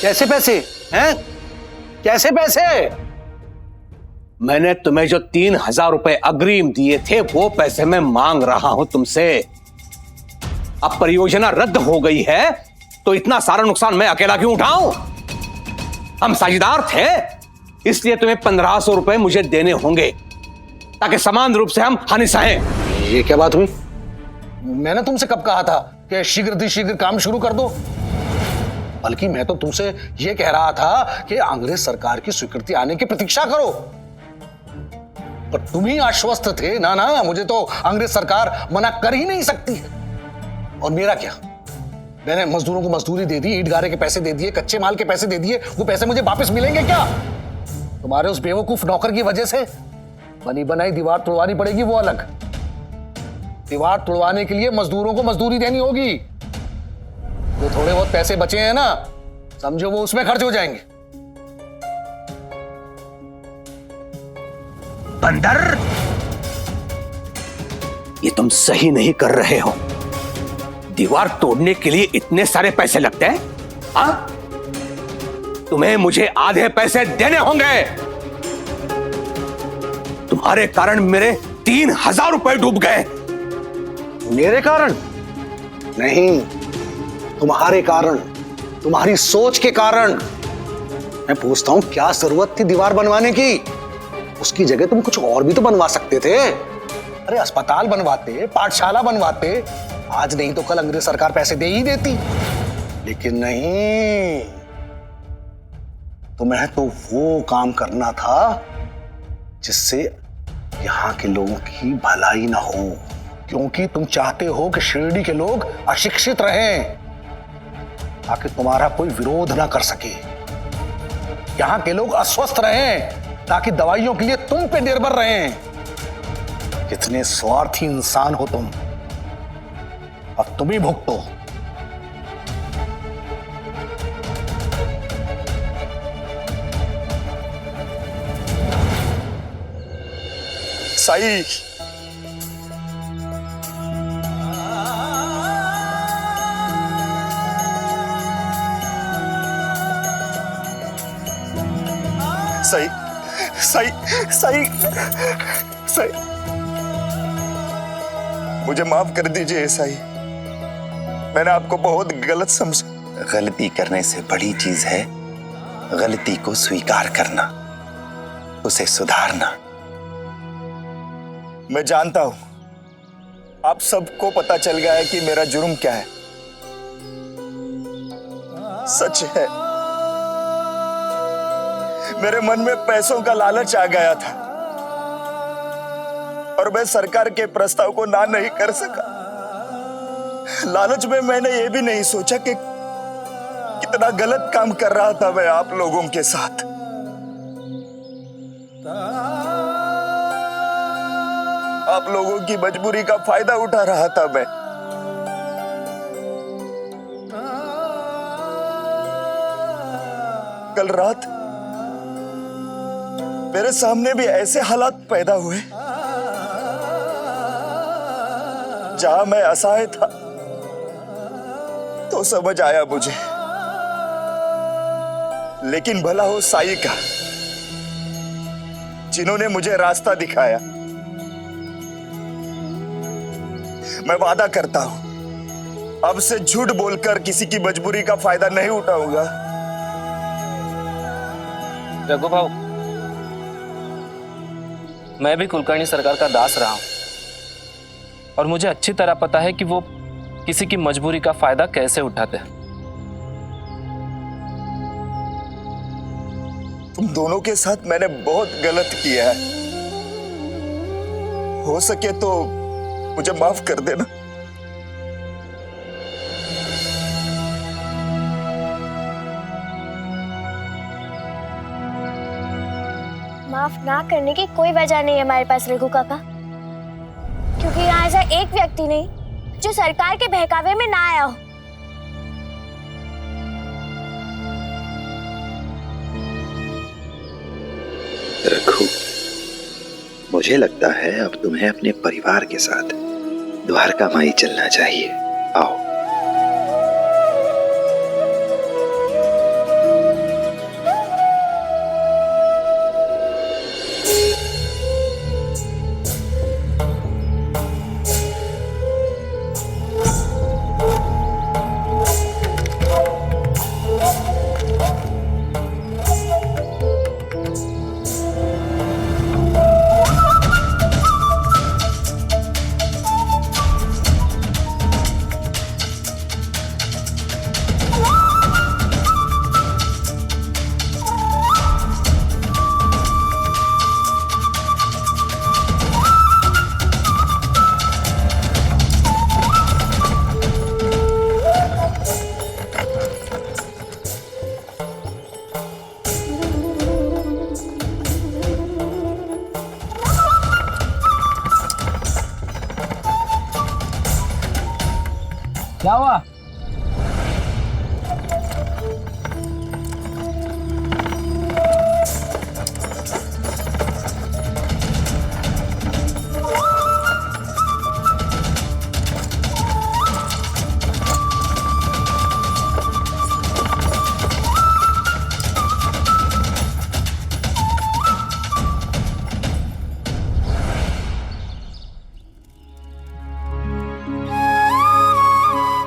S10: कैसे पैसे हैं? कैसे पैसे?
S1: मैंने तुम्हें जो 3,000 रुपए अग्रिम दिए थे वो पैसे मैं मांग रहा हूं तुमसे। अब परियोजना रद्द हो गई है तो इतना सारा नुकसान मैं अकेला क्यों उठाऊं? हम साझेदार थे, इसलिए तुम्हें 1,500 रुपए मुझे देने होंगे ताकि समान रूप से हम हानि सहें।
S10: ये क्या बात हुई? मैंने तुमसे कब कहा था कि शीघ्र काम शुरू कर दो? बल्कि मैं तो तुमसे यह कह रहा था कि अंग्रेज सरकार की स्वीकृति आने की प्रतीक्षा करो। पर तुम ही आश्वस्त थे ना। मुझे तो अंग्रेज सरकार मना कर ही नहीं सकती। और मेरा क्या? मैंने मजदूरों को मजदूरी दे दी, ईंट गारे के पैसे दे दिए, कच्चे माल के पैसे दे दिए। वो पैसे मुझे वापस मिलेंगे क्या? तुम्हारे उस बेवकूफ नौकर की वजह से बनी बनाई दीवार तोड़वानी पड़ेगी, वो अलग। दीवार तोड़वाने के लिए मजदूरों को मजदूरी देनी होगी। जो थोड़े बहुत पैसे बचे हैं ना, समझो वो उसमें खर्च हो जाएंगे।
S1: बंदर, ये तुम सही नहीं कर रहे हो। दीवार तोड़ने के लिए इतने सारे पैसे लगते हैं? हाँ? तुम्हें मुझे आधे पैसे देने होंगे। तुम्हारे कारण मेरे 3,000 रुपए डूब गए।
S10: मेरे कारण नहीं, तुम्हारे कारण, तुम्हारी सोच के कारण। मैं पूछता हूं, क्या जरूरत थी दीवार बनवाने की? उसकी जगह तुम कुछ और भी तो बनवा सकते थे। अरे अस्पताल बनवाते, पाठशाला बनवाते, आज नहीं तो कल अंग्रेज सरकार पैसे दे ही देती। लेकिन नहीं, तुम्हें तो वो काम करना था जिससे यहां के लोगों की भलाई ना हो। क्योंकि तुम चाहते हो कि शिरडी के लोग अशिक्षित रहें ताकि तुम्हारा कोई विरोध ना कर सके। यहां के लोग अस्वस्थ रहें ताकि दवाइयों के लिए तुम पे निर्भर रहें। कितने स्वार्थी इंसान हो तुम। अब तुम ही भुगतो।
S5: साई, सही सही सही सही, मुझे माफ कर दीजिए साई। मैंने आपको बहुत गलत समझा।
S2: गलती करने से बड़ी चीज है गलती को स्वीकार करना, उसे सुधारना।
S5: मैं जानता हूं, आप सबको पता चल गया है कि मेरा जुर्म क्या है। सच है, मेरे मन में पैसों का लालच आ गया था और मैं सरकार के प्रस्ताव को ना नहीं कर सका। लालच में मैंने ये भी नहीं सोचा कि कितना गलत काम कर रहा था मैं आप लोगों के साथ। आप लोगों की मजबूरी का फायदा उठा रहा था मैं। कल मेरे सामने भी ऐसे हालात पैदा हुए जहां मैं असहाय था, तो समझ आया मुझे। लेकिन भला हो साई का, जिन्होंने मुझे रास्ता दिखाया। मैं वादा करता हूं, अब से झूठ बोलकर किसी की मजबूरी का फायदा नहीं उठाऊंगा।
S12: रघु भाऊ, मैं भी कुलकर्णी सरकार का दास रहा हूं और मुझे अच्छी तरह पता है कि वो किसी की मजबूरी का फायदा कैसे उठाते हैं।
S5: तुम दोनों के साथ मैंने बहुत गलत किया है। हो सके तो मुझे माफ कर देना।
S7: माफ ना करने की कोई वजह नहीं है हमारे पास रघु काका, क्योंकि यहाँ ऐसा एक व्यक्ति नहीं जो सरकार के बहकावे में ना आया हो।
S2: रघु, मुझे लगता है अब तुम्हें अपने परिवार के साथ द्वारका माई चलना चाहिए। आओ।
S12: क्या हुआ?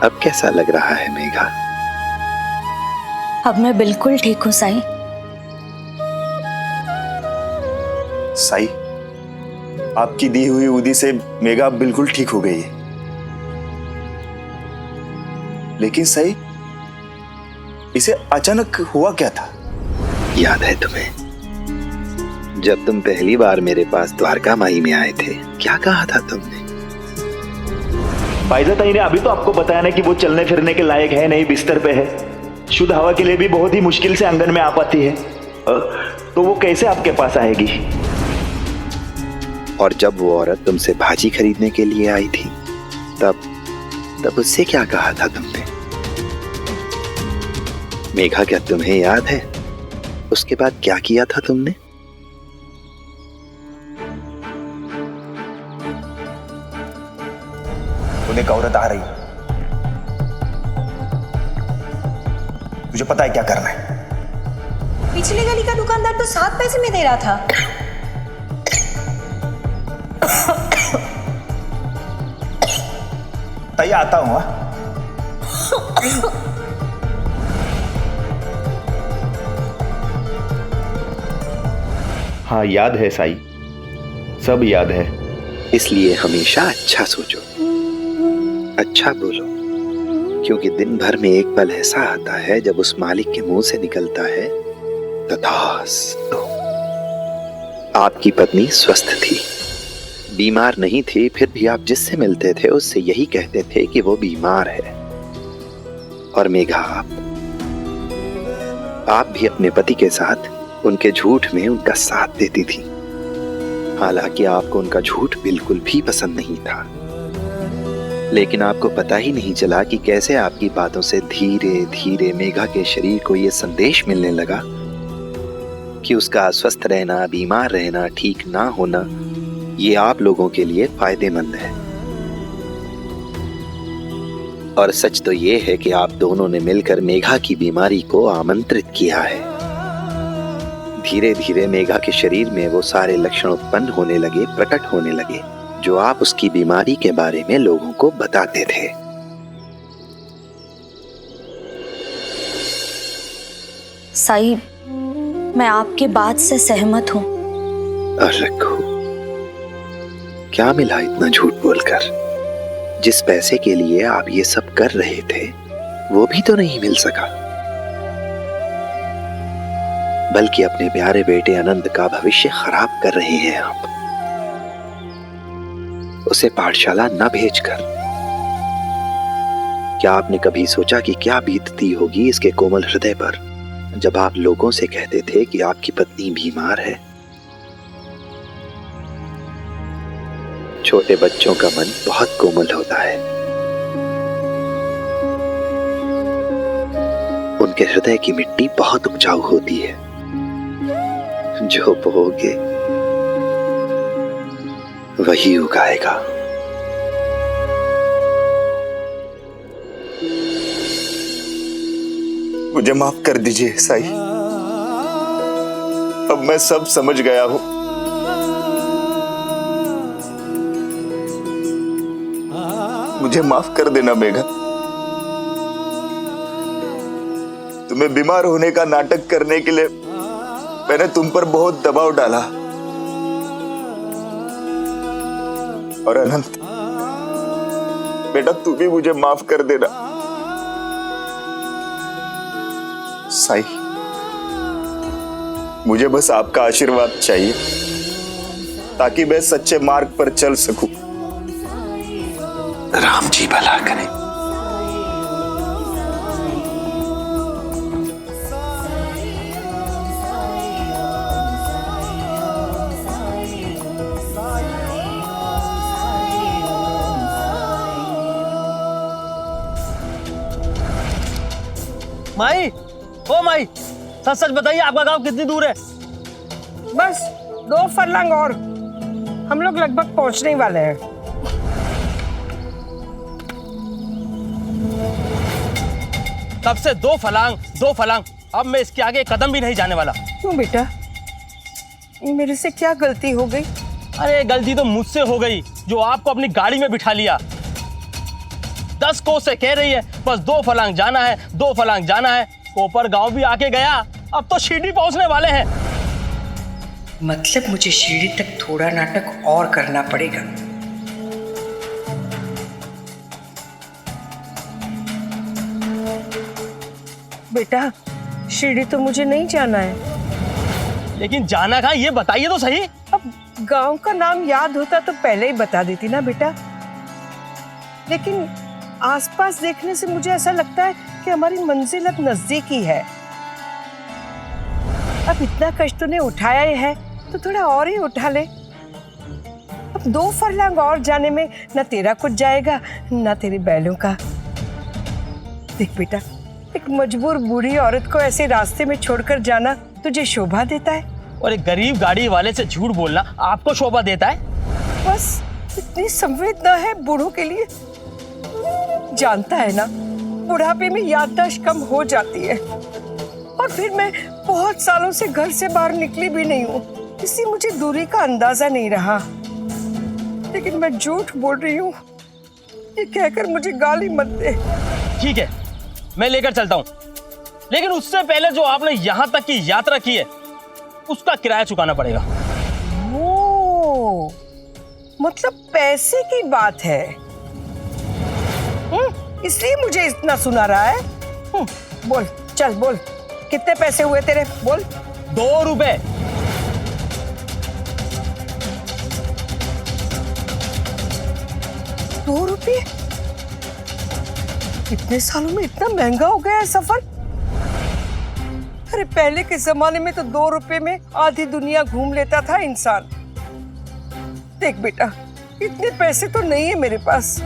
S2: अब कैसा लग रहा है मेघा?
S3: अब मैं बिल्कुल ठीक हूँ साई।
S5: साई, आपकी दी हुई उदी से मेघा बिल्कुल ठीक हो गई है। लेकिन साई, इसे अचानक हुआ क्या था?
S2: याद है तुम्हें, जब तुम पहली बार मेरे पास द्वारका माई में आए थे, क्या कहा था तुमने?
S5: बाइज़ताई ने अभी तो आपको बताया ना कि वो चलने फिरने के लायक है नहीं, बिस्तर पे है। शुद्ध हवा के लिए भी बहुत ही मुश्किल से आंगन में आ पाती है, तो वो कैसे आपके पास आएगी?
S2: और जब वो औरत तुमसे भाजी खरीदने के लिए आई थी, तब उससे क्या कहा था तुमने? मेघा, क्या तुम्हें याद है उसके बाद क्या किया था तुमने?
S5: एक औरत आ रही, तुझे पता है क्या करना है?
S6: पिछली गली का दुकानदार तो 7 पैसे में दे रहा था।
S5: तय आता हूं। हाँ, याद है साई, सब याद है।
S2: इसलिए हमेशा अच्छा सोचो, अच्छा बोलो, क्योंकि दिन भर में एक पल ऐसा आता है जब उस मालिक के मुंह से निकलता है तथास्तु। आपकी पत्नी स्वस्थ थी, बीमार नहीं थी, फिर भी आप जिससे मिलते थे उससे यही कहते थे कि वो बीमार है। और मेघा, आप भी अपने पति के साथ उनके झूठ में उनका साथ देती थी, हालांकि आपको उनका झूठ बिल्कुल भी पसंद नहीं था। लेकिन आपको पता ही नहीं चला कि कैसे आपकी बातों से धीरे धीरे मेघा के शरीर को यह संदेश मिलने लगा कि उसका अस्वस्थ रहना, बीमार रहना, ठीक ना होना, ये आप लोगों के लिए फायदेमंद है। और सच तो ये है कि आप दोनों ने मिलकर मेघा की बीमारी को आमंत्रित किया है। धीरे धीरे मेघा के शरीर में वो सारे लक्षण उत्पन्न होने लगे, प्रकट होने लगे, जो आप उसकी बीमारी के बारे में लोगों को बताते थे।
S3: साई, मैं आपकी बात से सहमत हूँ।
S2: और रखो, क्या मिला इतना झूठ बोलकर? जिस पैसे के लिए आप ये सब कर रहे थे, वो भी तो नहीं मिल सका, बल्कि अपने प्यारे बेटे अनंत का भविष्य खराब कर रहे हैं आप, उसे पाठशाला न भेजकर। क्या आपने कभी सोचा कि क्या बीतती होगी इसके कोमल हृदय पर जब आप लोगों से कहते थे कि आपकी पत्नी बीमार है? छोटे बच्चों का मन बहुत कोमल होता है, उनके हृदय की मिट्टी बहुत उपजाऊ होती है। जो बोओगे वही उगाएगा।
S5: मुझे माफ कर दीजिए साई, अब मैं सब समझ गया हूं। मुझे माफ कर देना मेघा। तुम्हें बीमार होने का नाटक करने के लिए मैंने तुम पर बहुत दबाव डाला। और अनंत बेटा, तू भी मुझे माफ कर देना। साई, मुझे बस आपका आशीर्वाद चाहिए ताकि मैं सच्चे मार्ग पर चल सकूं।
S2: राम जी भला करें।
S10: माई, ओ माई, सच सच बताइए आपका गांव कितनी दूर है?
S14: बस 2 फरलांग और, हम लोग लगभग पहुंचने वाले हैं।
S12: तब से 2 फलांग, अब मैं इसके आगे कदम भी नहीं जाने वाला।
S14: क्यों बेटा, मेरे से क्या गलती हो गई?
S12: अरे गलती तो मुझसे हो गई, जो आपको अपनी गाड़ी में बिठा लिया। 10 कोस से कह रही है बस 2 फलांग जाना है, 2 फलांग जाना है। कोपर गांव भी आके गया, अब तो शिरडी पहुंचने वाले हैं।
S14: मतलब मुझे शिरडी तक थोड़ा नाटक और करना पड़ेगा। बेटा, शिरडी तो मुझे नहीं जाना है।
S12: लेकिन जाना कहाँ, ये बताइए तो सही।
S14: अब गांव का नाम याद होता तो पहले ही बता देती ना बेटा। लेकिन आसपास देखने से मुझे ऐसा लगता है कि हमारी मंजिल अब नजदीक ही है। अब इतना कष्ट तूने उठाया ही है तो थोड़ा और ही उठा ले। अब 2 फरलांग और जाने में न तेरा कुछ जाएगा न तेरे बैलों का। देख बेटा, एक मजबूर बूढ़ी औरत को ऐसे रास्ते में छोड़कर जाना तुझे शोभा देता है?
S12: और एक गरीब गाड़ी वाले से झूठ बोलना आपको शोभा देता है?
S14: बस इतनी संवेदना है बूढ़ों के लिए। जानता है ना, बुढ़ापे में याददाश्त कम हो जाती है। और फिर मैं बहुत सालों से घर से बाहर निकली भी नहीं हूँ, इसलिए मुझे दूरी का अंदाजा नहीं रहा। लेकिन मैं झूठ बोल रही हूँ, ये कहकर मुझे गाली मत दे।
S12: ठीक है, मैं लेकर चलता हूँ, लेकिन उससे पहले जो आपने यहाँ तक की यात्रा की है उसका किराया चुकाना पड़ेगा।
S14: ओ, मतलब पैसे की बात है। इसलिए मुझे इतना सुना रहा है। बोल, चल बोल, कितने पैसे हुए तेरे? बोल।
S12: 2 रुपए।
S14: ₹2? इतने सालों में इतना महंगा हो गया है सफर। अरे पहले के जमाने में तो 2 रुपए में आधी दुनिया घूम लेता था इंसान। देख बेटा, इतने पैसे तो नहीं है मेरे पास,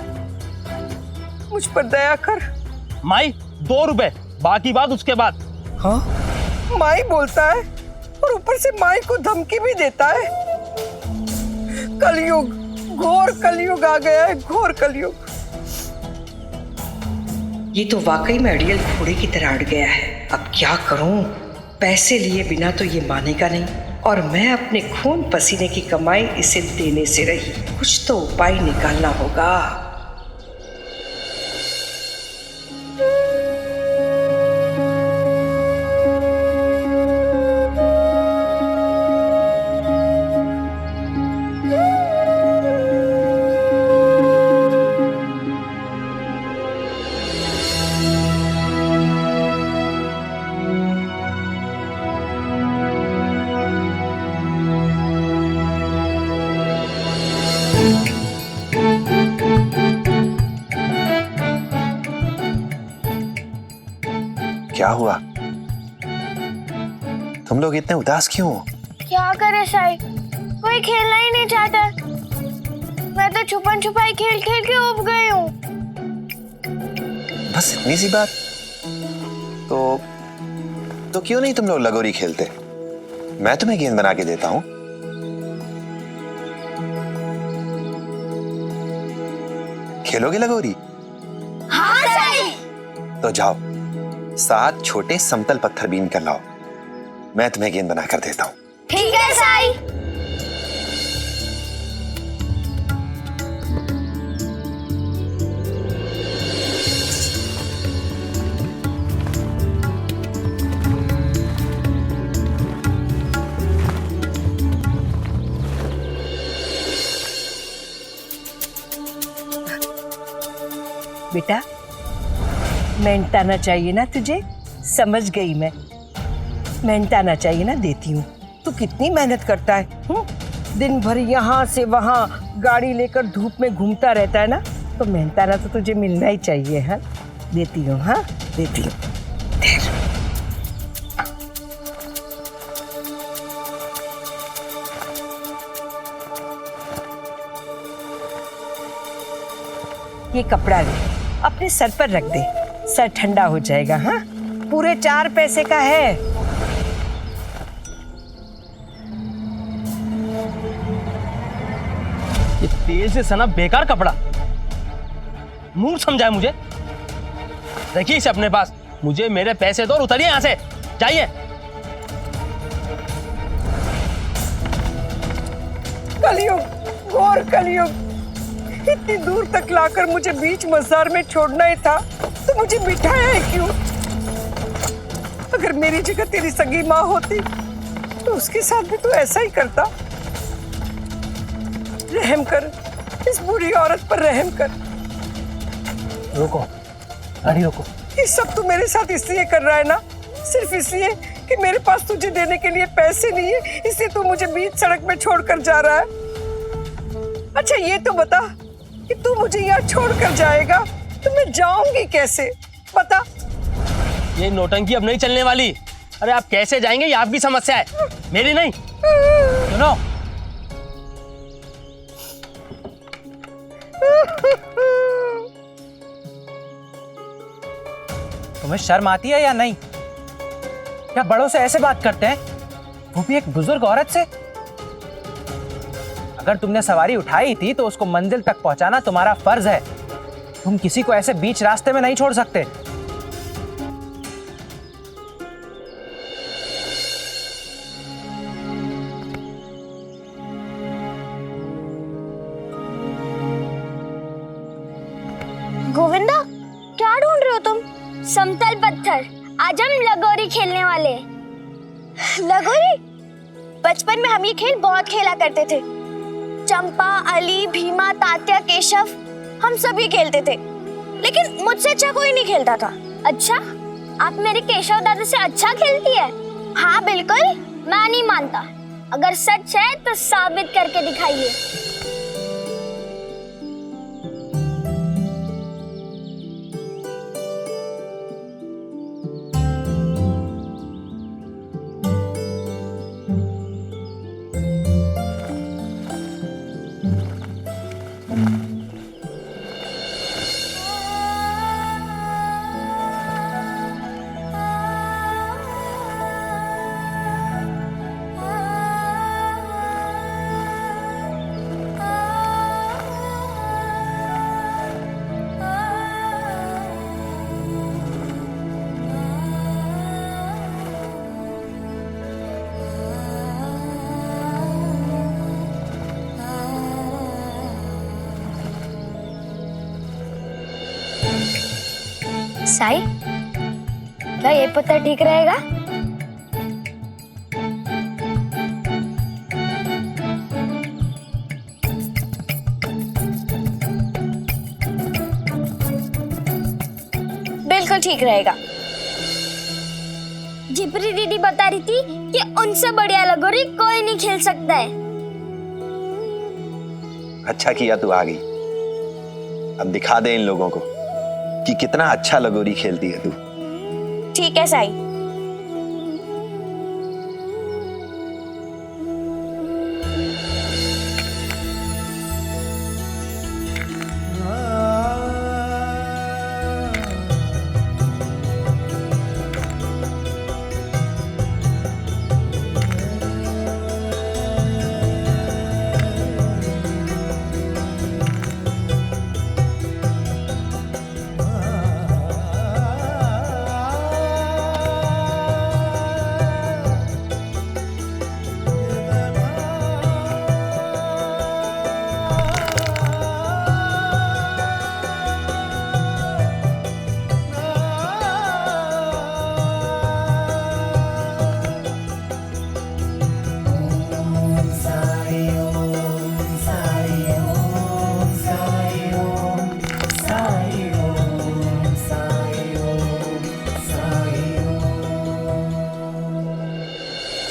S14: मुझ पर दया कर।
S12: माई, 2 रुपए, बाकी बात उसके बाद।
S14: हाँ, माई बोलता है? और ऊपर से माई को धमकी भी देता है। कलयुग, घोर कलयुग आ गया है, घोर कलयुग। ये तो वाकई में अड़ियल घोड़े की तरह अड़ गया है। अब क्या करूं? पैसे लिए बिना तो ये मानेगा नहीं, और मैं अपने खून पसीने की कमाई इसे देने से रही। कुछ तो उपाय निकालना होगा।
S2: क्या हुआ? तुम लोग इतने उदास क्यों हो?
S7: क्या करे साई, कोई खेलना ही नहीं चाहता। मैं तो छुपन छुपाई खेल खेल के उब गई हूँ।
S2: बस इतनी सी बात? तो क्यों नहीं तुम लोग लगोरी खेलते? मैं तुम्हें गेंद बना के देता हूं। खेलोगे लगोरी?
S7: हाँ साई।
S2: तो जाओ 7 छोटे समतल पत्थर बीन कर लाओ, मैं तुम्हें गेंद बना कर देता हूं।
S7: ठीक है साई।
S14: बेटा, मेहनताना चाहिए ना तुझे? समझ गई मैं, मेहनताना चाहिए ना, देती हूँ। तू कितनी मेहनत करता है, दिन भर यहाँ से वहाँ गाड़ी लेकर धूप में घूमता रहता है ना, तो मेहनताना तो तुझे मिलना ही चाहिए। हाँ, देती हूँ, हाँ देती हूँ। ये कपड़ा ले, अपने सर पर रख दे, सर ठंडा हो जाएगा। हाँ, पूरे 4 पैसे का है।
S12: ये तेल से सना बेकार कपड़ा, मूर्ख समझा है मुझे। रखिए इसे अपने पास, मुझे मेरे पैसे दो और उतरिए यहां से, जाइए।
S14: कलयुग, घोर कलयुग, इतनी दूर तक लाकर मुझे बीच मजार में छोड़ना ही था, तो मुझे बिठाया है क्यों? अगर मेरी जगह तेरी सगी माँ होती तो उसके साथ भी तू ऐसा ही करता। रहम कर, इस बुरी औरत पर रहम कर।
S12: रोको, गाड़ी रोको।
S14: ये सब तू मेरे साथ इसलिए कर रहा है ना, सिर्फ इसलिए कि मेरे पास तुझे देने के लिए पैसे नहीं है, इसलिए तू मुझे बीच सड़क में छोड़कर जा रहा है। अच्छा ये तो बता कि तू मुझे यहाँ छोड़कर जाएगा तो मैं जाऊंगी कैसे, बता।
S12: ये नौटंकी अब नहीं चलने वाली। अरे आप कैसे जाएंगे ये आपकी समस्या है, मेरी नहीं। सुनो,
S15: तुम्हें शर्म आती है या नहीं? क्या बड़ों से ऐसे बात करते हैं, वो भी एक बुजुर्ग औरत से? अगर तुमने सवारी उठाई थी तो उसको मंजिल तक पहुंचाना तुम्हारा फर्ज है। तुम किसी को ऐसे बीच रास्ते में नहीं छोड़ सकते।
S7: गोविंदा, क्या ढूंढ रहे हो तुम? समतल पत्थर, आज हम लगोरी खेलने वाले। लगोरी? बचपन में हम ये खेल बहुत खेला करते थे। चंपा, अली, भीमा, तात्या, केशव, हम सभी खेलते थे, लेकिन मुझसे अच्छा कोई नहीं खेलता था। अच्छा, आप मेरे केशव दादा से अच्छा खेलती है? हाँ बिल्कुल, मैं नहीं मानता। अगर सच है तो साबित करके दिखाइए। साई, क्या ये पता ठीक रहेगा? बिल्कुल ठीक रहेगा। जिपरी दीदी बता रही थी कि उनसे बढ़िया लगोरी कोई नहीं खेल सकता है।
S2: अच्छा किया तू आ गई। अब दिखा दे इन लोगों को कि कितना अच्छा लगोरी खेलती है तू।
S7: ठीक है साई।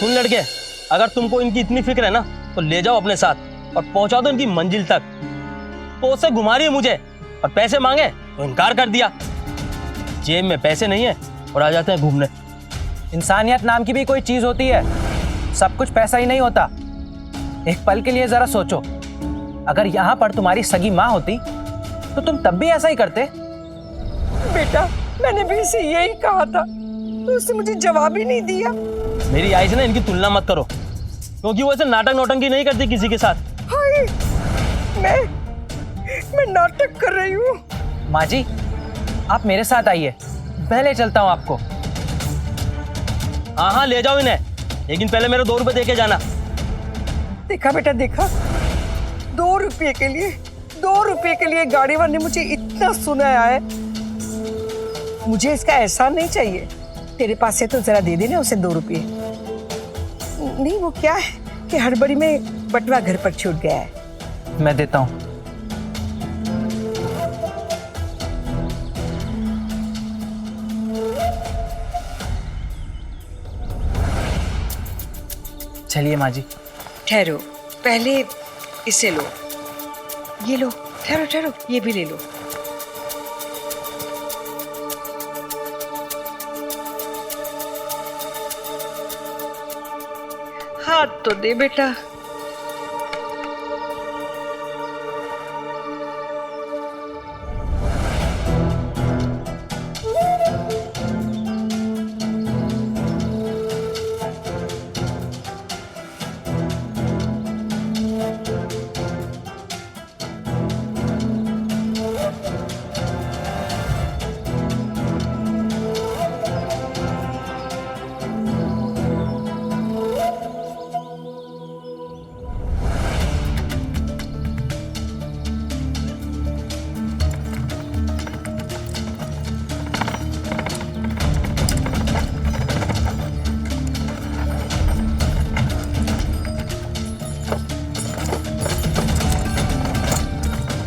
S12: सुन लड़के, अगर तुमको इनकी इतनी फिक्र है ना तो ले जाओ अपने साथ और पहुंचा दो इनकी मंजिल तक। तो उससे घुमा रही है मुझे और पैसे मांगे तो इनकार कर दिया। जेब में पैसे नहीं है और आ जाते हैं घूमने।
S15: इंसानियत नाम की भी कोई चीज होती है, सब कुछ पैसा ही नहीं होता। एक पल के लिए जरा सोचो, अगर यहाँ पर तुम्हारी सगी माँ होती तो तुम तब भी ऐसा ही करते।
S14: बेटा, मैंने भी इसे यही कहा था, तो उसने मुझे जवाब ही नहीं दिया।
S12: मेरी आई से ना इनकी तुलना मत करो, क्योंकि वो ऐसे नाटक नौटंकी नहीं करती किसी के साथ।
S14: हाय, मैं नाटक कर रही हूँ।
S15: माँ जी, आप मेरे साथ आइए, मैं ले चलता हूँ आपको।
S12: हाँ हाँ ले जाओ इन्हें, लेकिन पहले मेरे 2 रुपए दे के जाना।
S14: देखा बेटा, देखा, 2 रुपये के लिए गाड़ी वाले ने मुझे इतना सुनाया है। मुझे इसका एहसान नहीं चाहिए। तेरे पास है तो जरा दे देना उसे 2 रुपये। नहीं, वो क्या है कि हड़बड़ी में बटवा घर पर छूट गया है।
S15: मैं देता हूँ। चलिए माँ जी।
S14: ठहरो, पहले इसे लो। ये लो, ठहरो ठहरो, ये भी ले लो। हाथ तो दे बेटा।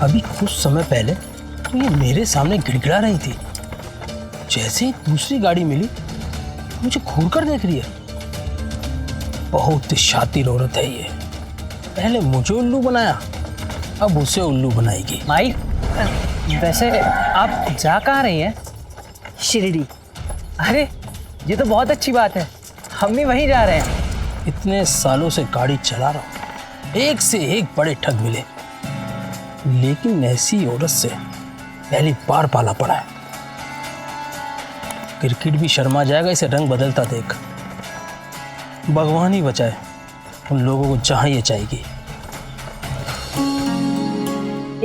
S12: अभी कुछ समय पहले तो ये मेरे सामने गिड़गिड़ा रही थी, जैसे ही दूसरी गाड़ी मिली मुझे घूर कर देख रही है। बहुत शातिर औरत है ये, पहले मुझे उल्लू बनाया, अब उसे उल्लू बनाएगी।
S15: माई, वैसे आप जा कहाँ रही हैं?
S14: शिरडी।
S15: अरे ये तो बहुत अच्छी बात है, हम भी वहीं जा रहे हैं।
S12: इतने सालों से गाड़ी चला रहा हूं, एक से एक बड़े ठग मिले, लेकिन ऐसी औरत से पहली बार पाला पड़ा है। क्रिकेट भी शर्मा जाएगा इसे रंग बदलता देख। भगवान ही बचाए उन लोगों को जहां ये चाहेगी।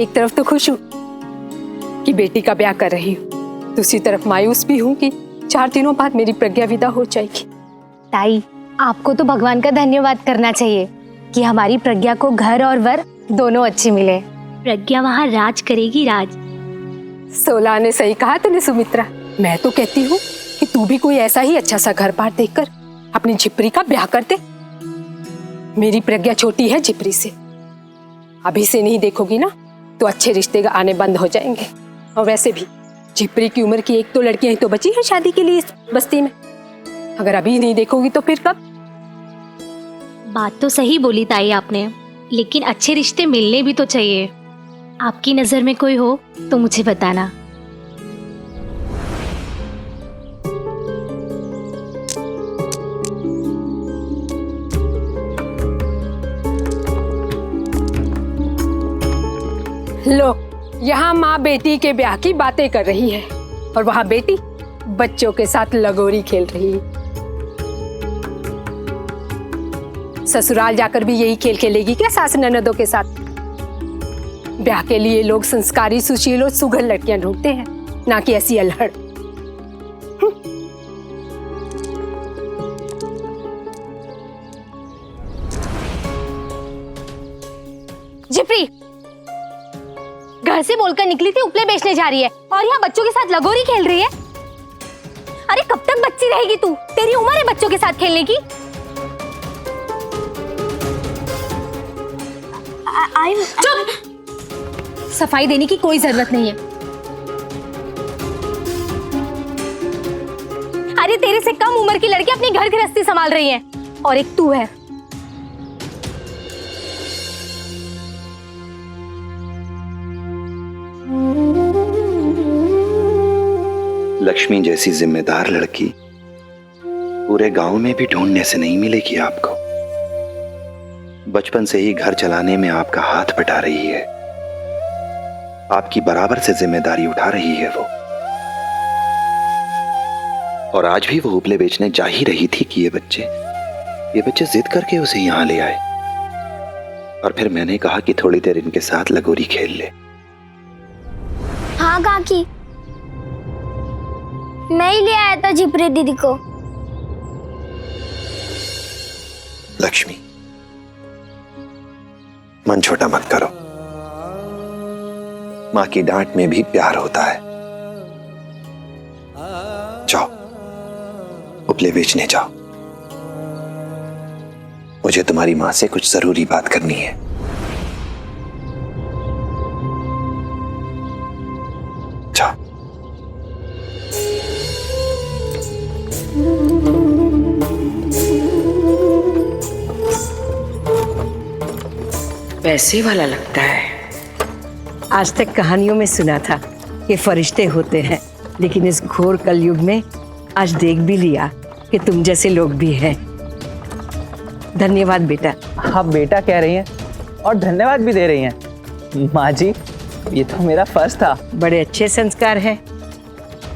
S16: एक तरफ तो खुश हूँ कि बेटी का ब्याह कर रही हूँ, दूसरी तरफ मायूस भी हूँ कि 4 दिनों बाद मेरी प्रज्ञा विदा हो जाएगी।
S7: ताई, आपको तो भगवान का धन्यवाद करना चाहिए कि हमारी प्रज्ञा को घर और वर दोनों अच्छे मिले। प्रज्ञा वहाँ राज करेगी, राज।
S16: 16 ने सही कहा तूने सुमित्रा, मैं तो कहती हूँ कि तू भी कोई ऐसा ही अच्छा सा घर बार देखकर अपनी झिपरी का ब्याह कर दे। मेरी प्रज्ञा छोटी है झिपरी से, अभी से नहीं देखोगी ना तो अच्छे रिश्ते आने बंद हो जाएंगे। और वैसे भी झिपरी की उम्र की एक तो लड़कियां ही तो बची हैं शादी के लिए इस बस्ती में। अगर अभी नहीं देखोगी तो फिर कब?
S17: बात तो सही बोली ताई आपने, लेकिन अच्छे रिश्ते मिलने भी तो चाहिए। आपकी नजर में कोई हो तो मुझे बताना।
S16: लो, यहाँ माँ बेटी के ब्याह की बातें कर रही है और वहाँ बेटी बच्चों के साथ लगोरी खेल रही है। ससुराल जाकर भी यही खेल खेलेगी क्या सास ननदों के साथ? ब्याह के लिए लोग संस्कारी, सुशील और सुघड़ लड़कियां ढूंढते हैं, ना कि ऐसी अल्हड़।
S17: झिपरी घर से बोलकर निकली थी उपले बेचने जा रही है और यहाँ बच्चों के साथ लगोरी खेल रही है। अरे कब तक बच्ची रहेगी तू? तेरी उम्र है बच्चों के साथ खेलने की। चुप! सफाई देने की कोई जरूरत नहीं है। अरे तेरे से कम उम्र की लड़की अपनी घर गृहस्थी संभाल रही है और एक तू है।
S2: लक्ष्मी जैसी जिम्मेदार लड़की पूरे गांव में भी ढूंढने से नहीं मिलेगी आपको। बचपन से ही घर चलाने में आपका हाथ बटा रही है, आपकी बराबर से जिम्मेदारी उठा रही है वो। और आज भी वो उपले बेचने जा ही रही थी कि ये बच्चे जिद करके उसे यहां ले आए। और फिर मैंने कहा कि थोड़ी देर इनके साथ लगोरी खेल ले।
S7: हाँ काकी, मैं ही ले आया था झिपरी दीदी को।
S2: लक्ष्मी, मन छोटा मत करो। मां की डांट में भी प्यार होता है। जाओ, उपले बेचने जाओ। मुझे तुम्हारी मां से कुछ जरूरी बात करनी है। जाओ।
S14: पैसे वाला लगता है। आज तक कहानियों में सुना था कि फरिश्ते होते हैं, लेकिन इस घोर कलयुग में आज देख भी लिया कि तुम जैसे लोग भी हैं। धन्यवाद बेटा।
S15: आप बेटा कह रही हैं और धन्यवाद भी दे रही हैं। माँ जी, ये तो मेरा फर्ज था।
S14: बड़े अच्छे संस्कार हैं।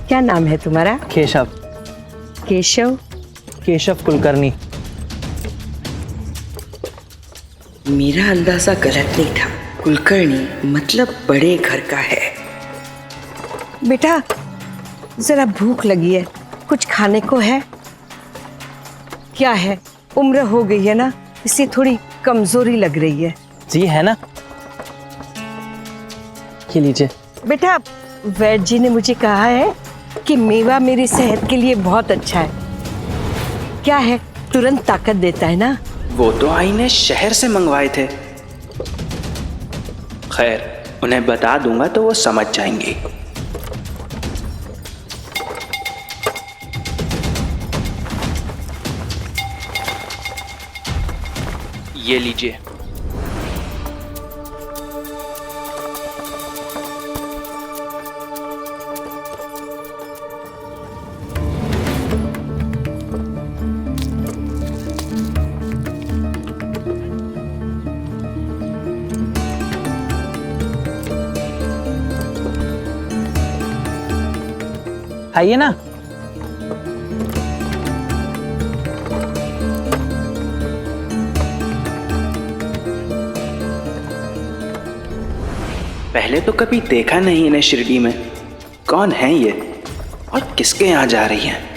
S14: क्या नाम है तुम्हारा?
S15: केशव।
S14: केशव?
S15: केशव कुलकर्णी।
S14: मेरा अंदाजा गलत नहीं था। कुलकर्णी मतलब बड़े घर का है। बेटा जरा भूख लगी है, कुछ खाने को है? क्या है, उम्र हो गई है ना, इससे थोड़ी कमजोरी लग रही है।
S15: जी है ना, ये लीजिए।
S14: बेटा वैद्य जी ने मुझे कहा है कि मेवा मेरी सेहत के लिए बहुत अच्छा है। क्या है, तुरंत ताकत देता है ना।
S18: वो तो आई ने शहर से मंगवाए थे। खैर, उन्हें बता दूंगा तो वो समझ जाएंगी। ये लीजिए।
S15: आइए ना।
S18: पहले तो कभी देखा नहीं इन्हें शिरडी में। कौन है ये और किसके यहाँ जा रही हैं?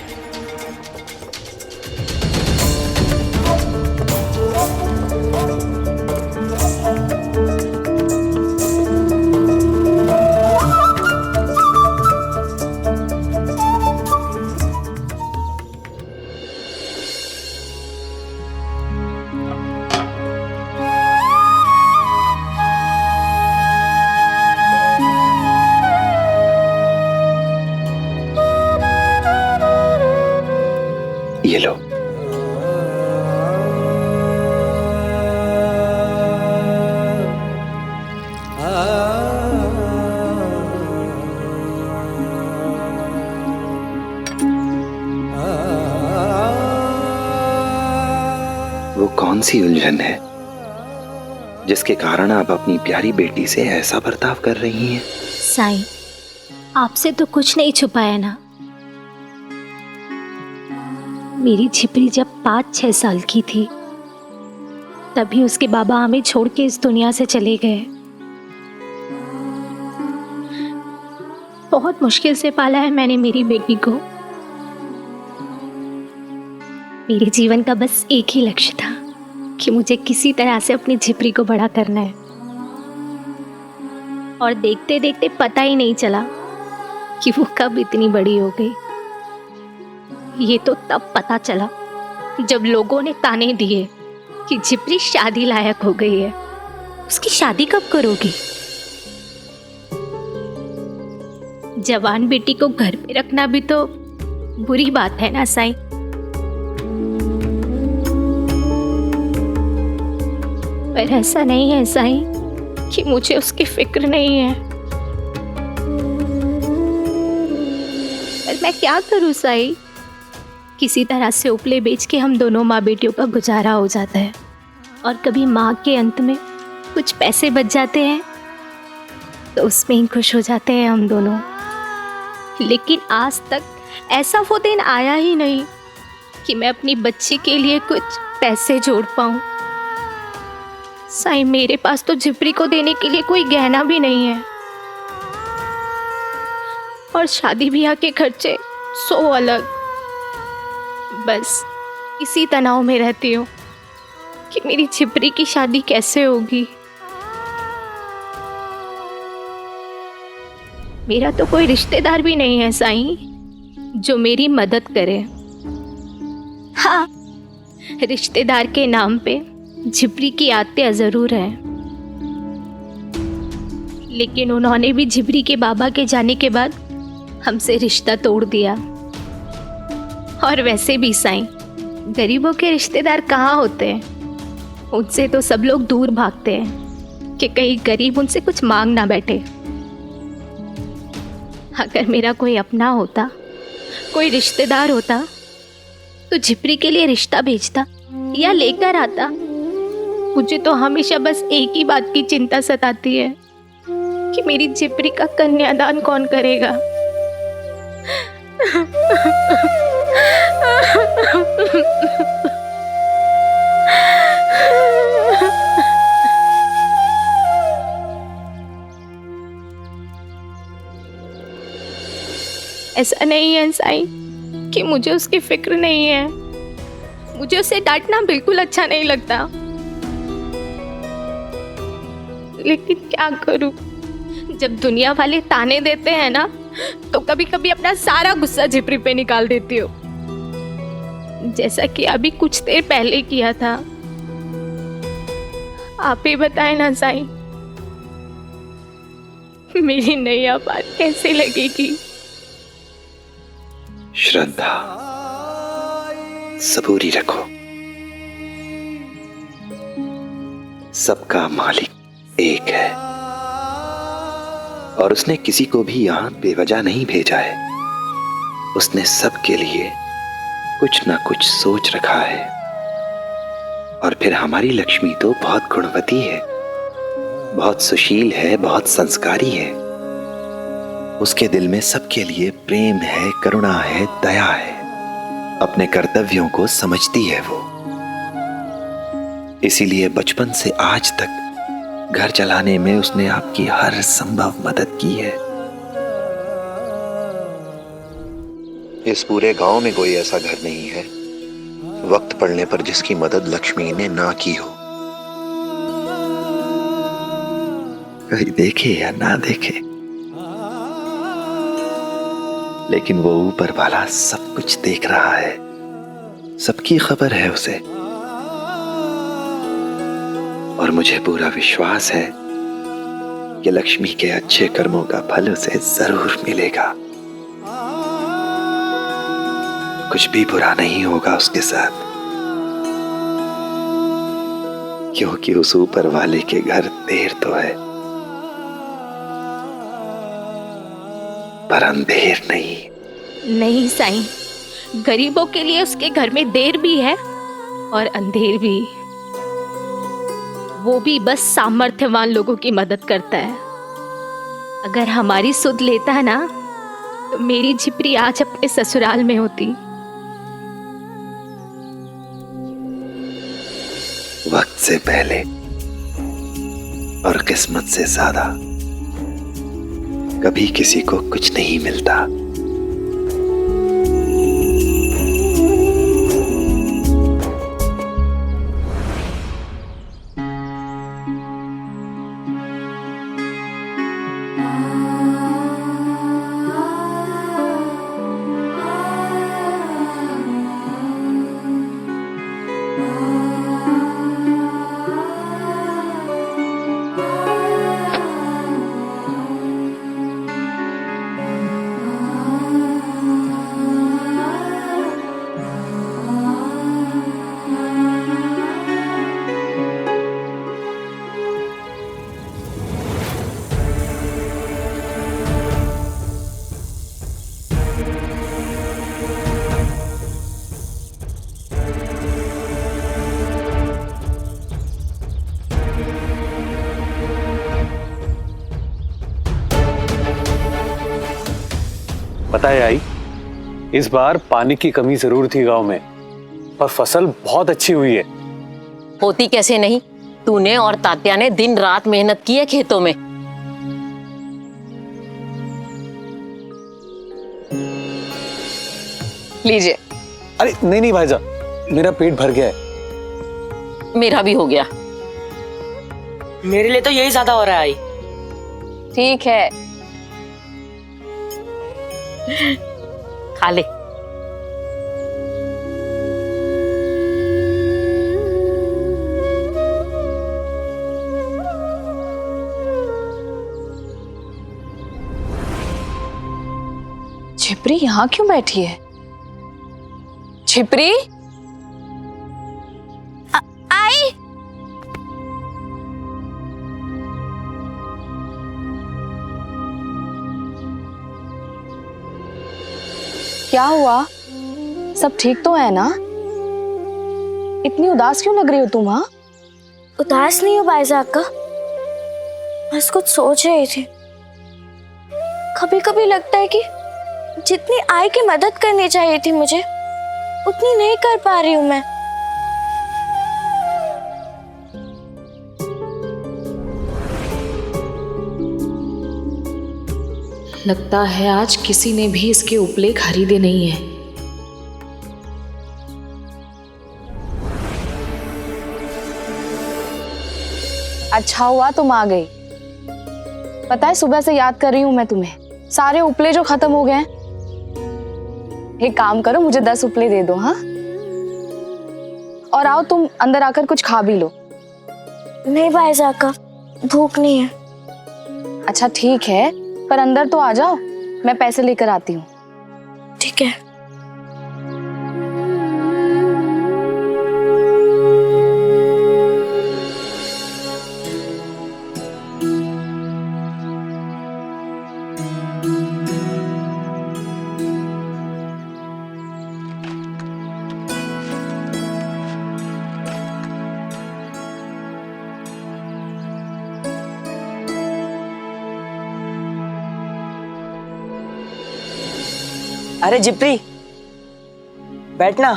S2: कौन सी उलझन है जिसके कारण आप अपनी प्यारी बेटी से ऐसा बर्ताव कर रही हैं?
S17: साईं, आपसे तो कुछ नहीं छुपाया ना। मेरी झिपरी जब 5-6 साल की थी तभी उसके बाबा हमें छोड़ के इस दुनिया से चले गए। बहुत मुश्किल से पाला है मैंने मेरी बेटी को। मेरे जीवन का बस एक ही लक्ष्य था कि मुझे किसी तरह से अपनी झिपरी को बड़ा करना है। और देखते देखते पता ही नहीं चला कि वो कब इतनी बड़ी हो गई। ये तो तब पता चला जब लोगों ने ताने दिए कि झिपरी शादी लायक हो गई है। उसकी शादी कब करोगी? जवान बेटी को घर पे रखना भी तो बुरी बात है ना साईं। पर ऐसा नहीं है साईं कि मुझे उसकी फिक्र नहीं है। पर मैं क्या करूं साईं? किसी तरह से उपले बेच के हम दोनों माँ बेटियों का गुजारा हो जाता है और कभी माँ के अंत में कुछ पैसे बच जाते हैं तो उसमें ही खुश हो जाते हैं हम दोनों। लेकिन आज तक ऐसा वो दिन आया ही नहीं कि मैं अपनी बच्ची के लिए कुछ पैसे जोड़ पाऊं। साईं, मेरे पास तो झिपरी को देने के लिए कोई गहना भी नहीं है और शादी ब्याह के खर्चे 100 अलग। बस इसी तनाव में रहती हूँ कि मेरी झिपरी की शादी कैसे होगी। मेरा तो कोई रिश्तेदार भी नहीं है साईं जो मेरी मदद करे। हाँ, रिश्तेदार के नाम पे झिपरी की आत्या जरूर है, लेकिन उन्होंने भी झिपरी के बाबा के जाने के बाद हमसे रिश्ता तोड़ दिया। और वैसे भी साईं, गरीबों के रिश्तेदार कहाँ होते हैं? उनसे तो सब लोग दूर भागते हैं कि कहीं गरीब उनसे कुछ मांग ना बैठे। अगर मेरा कोई अपना होता, कोई रिश्तेदार होता तो झिपरी के लिए रिश्ता भेजता या लेकर आता। मुझे तो हमेशा बस एक ही बात की चिंता सताती है कि मेरी झिपरी का कन्यादान कौन करेगा। ऐसा नहीं है साईं कि मुझे उसकी फिक्र नहीं है। मुझे उसे डांटना बिल्कुल अच्छा नहीं लगता, लेकिन क्या करूं? जब दुनिया वाले ताने देते हैं ना तो कभी कभी अपना सारा गुस्सा झिपरी पे निकाल देती हूँ, जैसा कि अभी कुछ देर पहले किया था। आप ही बताएं ना साईं, मेरी नैया बात कैसे लगेगी?
S2: श्रद्धा, सबूरी रखो। सबका मालिक एक है और उसने किसी को भी यहां बेवजह नहीं भेजा है। उसने सबके लिए कुछ ना कुछ सोच रखा है। और फिर हमारी लक्ष्मी तो बहुत गुणवती है, बहुत सुशील है, बहुत संस्कारी है। उसके दिल में सबके लिए प्रेम है, करुणा है, दया है। अपने कर्तव्यों को समझती है वो। इसीलिए बचपन से आज तक घर चलाने में उसने आपकी हर संभव मदद की है। इस पूरे गांव में कोई ऐसा घर नहीं है वक्त पड़ने पर जिसकी मदद लक्ष्मी ने ना की हो। कहीं देखे या ना देखे, लेकिन वो ऊपर वाला सब कुछ देख रहा है। सबकी खबर है उसे। और मुझे पूरा विश्वास है कि लक्ष्मी के अच्छे कर्मों का फल उसे जरूर मिलेगा। कुछ भी बुरा नहीं होगा उसके साथ, क्योंकि उस ऊपर वाले के घर देर तो है पर अंधेर नहीं।
S17: नहीं साईं, गरीबों के लिए उसके घर में देर भी है और अंधेर भी। वो भी बस सामर्थ्यवान लोगों की मदद करता है। अगर हमारी सुध लेता ना तो मेरी झिपरी आज अपने ससुराल में होती।
S2: वक्त से पहले और किस्मत से ज्यादा कभी किसी को कुछ नहीं मिलता।
S19: पता है आई, इस बार पानी की कमी जरूर थी गांव में, पर फसल बहुत अच्छी हुई है।
S20: होती कैसे नहीं, तूने और तात्या ने दिन रात मेहनत की है खेतों में। लीजिए।
S19: अरे नहीं नहीं भाईजान, मेरा पेट भर गया है।
S20: मेरा भी हो गया।
S11: मेरे लिए तो यही ज्यादा हो रहा है आई।
S20: ठीक है, खा ले।
S21: छिपरी यहाँ क्यों बैठी है? छिपरी
S7: आई।
S21: क्या हुआ? सब ठीक तो है ना? इतनी उदास क्यों लग रही हो तुम? हाँ,
S7: उदास नहीं हो बायजा अक्का, बस कुछ सोच रही थी। कभी कभी लगता है कि जितनी आई की मदद करनी चाहिए थी मुझे, उतनी नहीं कर पा रही हूं मैं।
S21: लगता है आज किसी ने भी इसके उपले खरीदे नहीं है। अच्छा हुआ तुम आ गई। पता है सुबह से याद कर रही हूं मैं तुम्हें, सारे उपले जो खत्म हो गए हैं। एक काम करो, मुझे 10 उपले दे दो। हाँ, और आओ तुम अंदर आकर कुछ खा भी लो।
S7: नहीं बायजा अक्का, भूख नहीं है।
S21: अच्छा ठीक है, पर अंदर तो आ जाओ, मैं पैसे लेकर आती हूँ।
S7: ठीक है।
S11: अरे जिप्री, बैठना।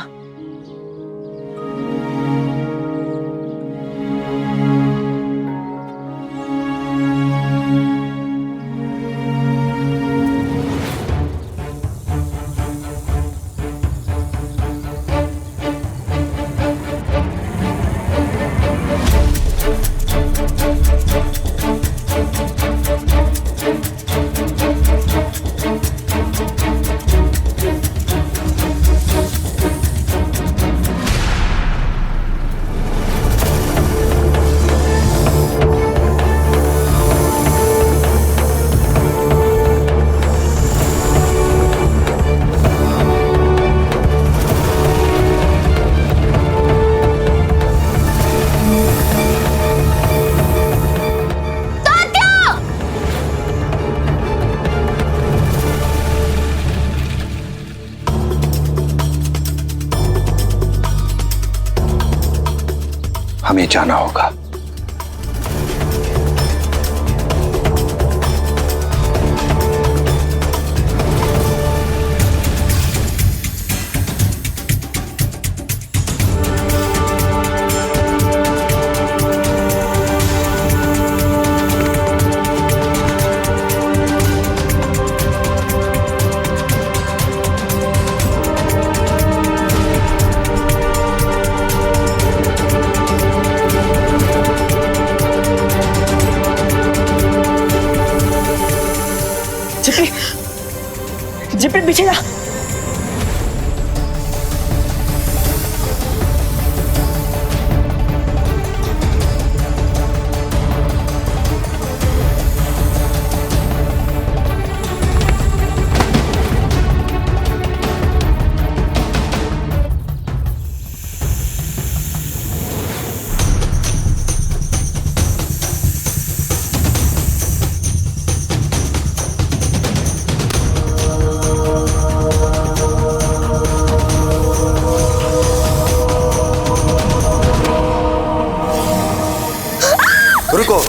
S2: हमें जाना होगा।
S14: जिप्री, जिप्री पीछे जा।
S2: रुको।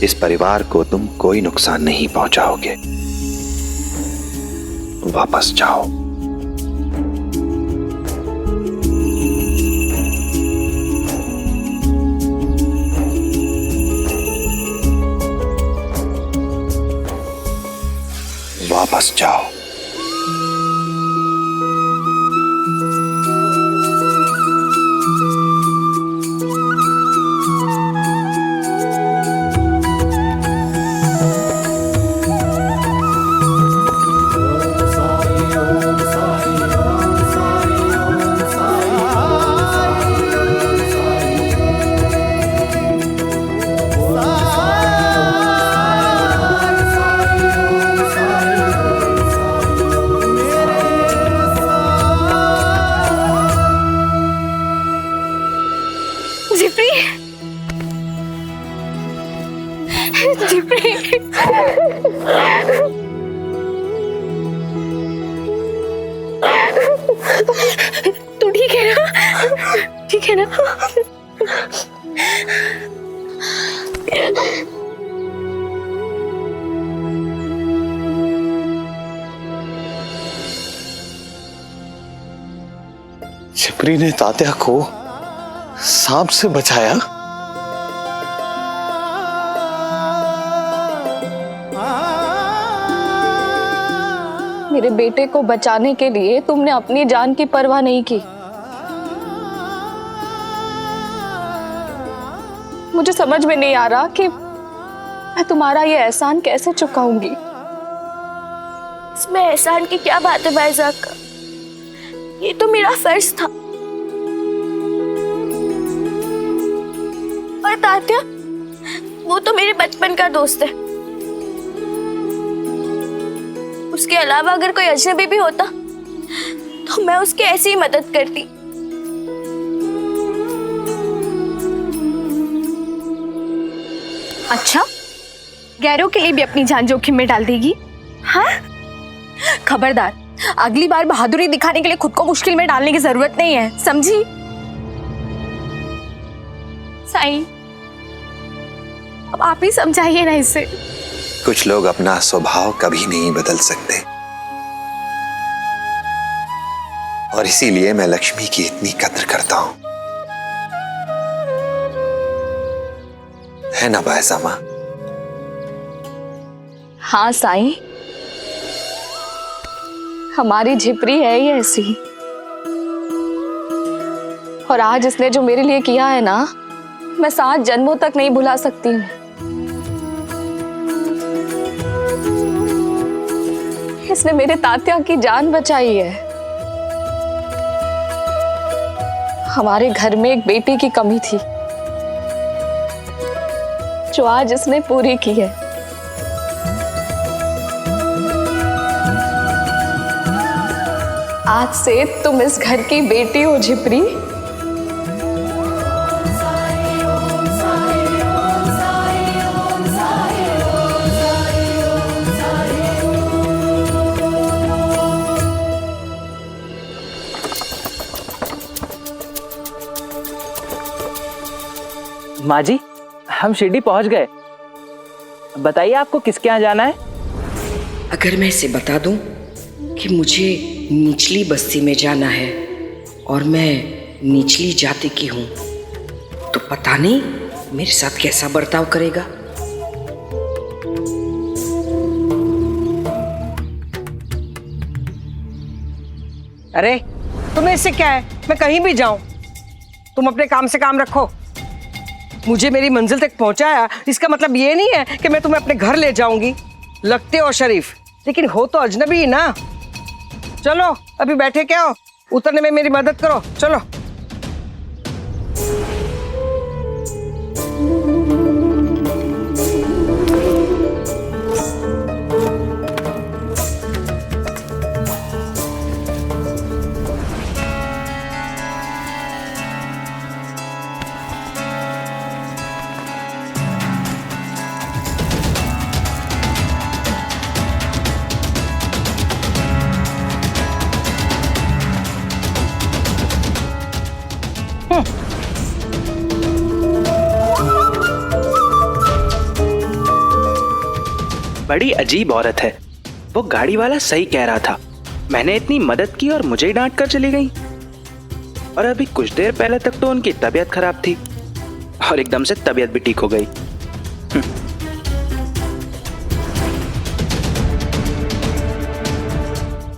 S2: इस परिवार को तुम कोई नुकसान नहीं पहुंचाओगे। वापस जाओ। वापस जाओ।
S17: तू ठीक है ना? ठीक है ना?
S19: छिपरी ने तात्या को सांप से बचाया।
S21: मेरे बेटे को बचाने के लिए तुमने अपनी जान की परवाह नहीं की। मुझे समझ में नहीं आ रहा कि मैं तुम्हारा ये एहसान कैसे चुकाऊंगी।
S7: इसमें एहसान की क्या बात है भाईजान का? ये तो मेरा फर्ज था। और तात्या, वो तो मेरे बचपन का दोस्त है। उसके अलावा अगर कोई अजनबी भी होता तो मैं उसकी ऐसी ही मदद करती।
S17: अच्छा, गैरों के लिए भी अपनी जान जोखिम में डाल देगी? हाँ? खबरदार, अगली बार बहादुरी दिखाने के लिए खुद को मुश्किल में डालने की जरूरत नहीं है, समझी? साईं, अब आप ही समझाइए ना इसे।
S2: कुछ लोग अपना स्वभाव कभी नहीं बदल सकते, और इसीलिए मैं लक्ष्मी की इतनी कद्र करता हूं। है ना बायजामा?
S21: हाँ साईं, हमारी झिपरी है ही ऐसी। और आज इसने जो मेरे लिए किया है ना, मैं 7 जन्मों तक नहीं भुला सकती हूँ। इसने मेरे तात्या की जान बचाई है। हमारे घर में एक बेटी की कमी थी जो आज इसने पूरी की है। आज से तुम इस घर की बेटी हो झिपरी।
S15: माँ जी, हम शिरडी पहुंच गए। बताइए आपको किसके यहाँ जाना है?
S4: अगर मैं इसे बता दूं कि मुझे निचली बस्ती में जाना है और मैं निचली जाति की हूं, तो पता नहीं मेरे साथ कैसा बर्ताव करेगा।
S14: अरे तुम्हें इससे क्या है? मैं कहीं भी जाऊं, तुम अपने काम से काम रखो। मुझे मेरी मंजिल तक पहुंचाया, इसका मतलब ये नहीं है कि मैं तुम्हें अपने घर ले जाऊंगी। लगते हो शरीफ, लेकिन हो तो अजनबी ही ना। चलो अभी बैठे क्या हो, उतरने में मेरी मदद करो। चलो।
S18: बड़ी अजीब औरत है। वो गाड़ी वाला सही कह रहा था। मैंने इतनी मदद की और मुझे ही डांट कर चली गई। और अभी कुछ देर पहले तक तो उनकी तबीयत खराब थी और एकदम से तबीयत भी ठीक हो गई।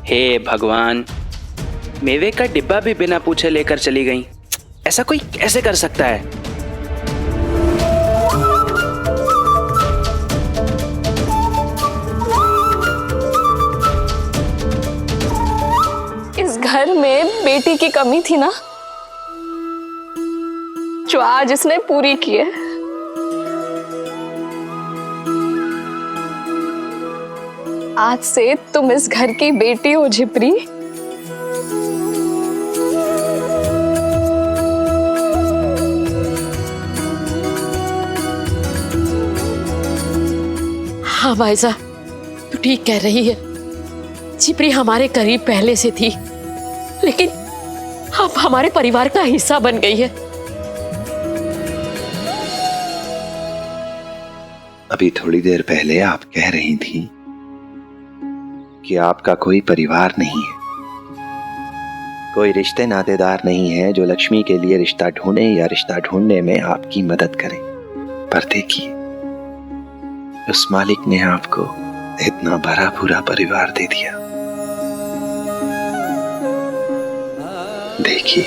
S18: हे भगवान, मेवे का डिब्बा भी बिना पूछे लेकर चली गई। ऐसा कोई कैसे कर सकता है?
S21: इस घर में बेटी की कमी थी ना, जो आज इसने पूरी की है। आज से तुम इस घर की बेटी हो झिपरी।
S20: हाँ भाईजा, तू ठीक कह रही है। झिपरी हमारे करीब पहले से थी, लेकिन अब हमारे परिवार का हिस्सा बन गई है।
S2: अभी थोड़ी देर पहले आप कह रही थी कि आपका कोई परिवार नहीं है, कोई रिश्ते नातेदार नहीं है जो लक्ष्मी के लिए रिश्ता ढूंढे या रिश्ता ढूंढने में आपकी मदद करें। पर देखिए, उस मालिक ने आपको इतना भरा पूरा परिवार दे दिया। देखिए,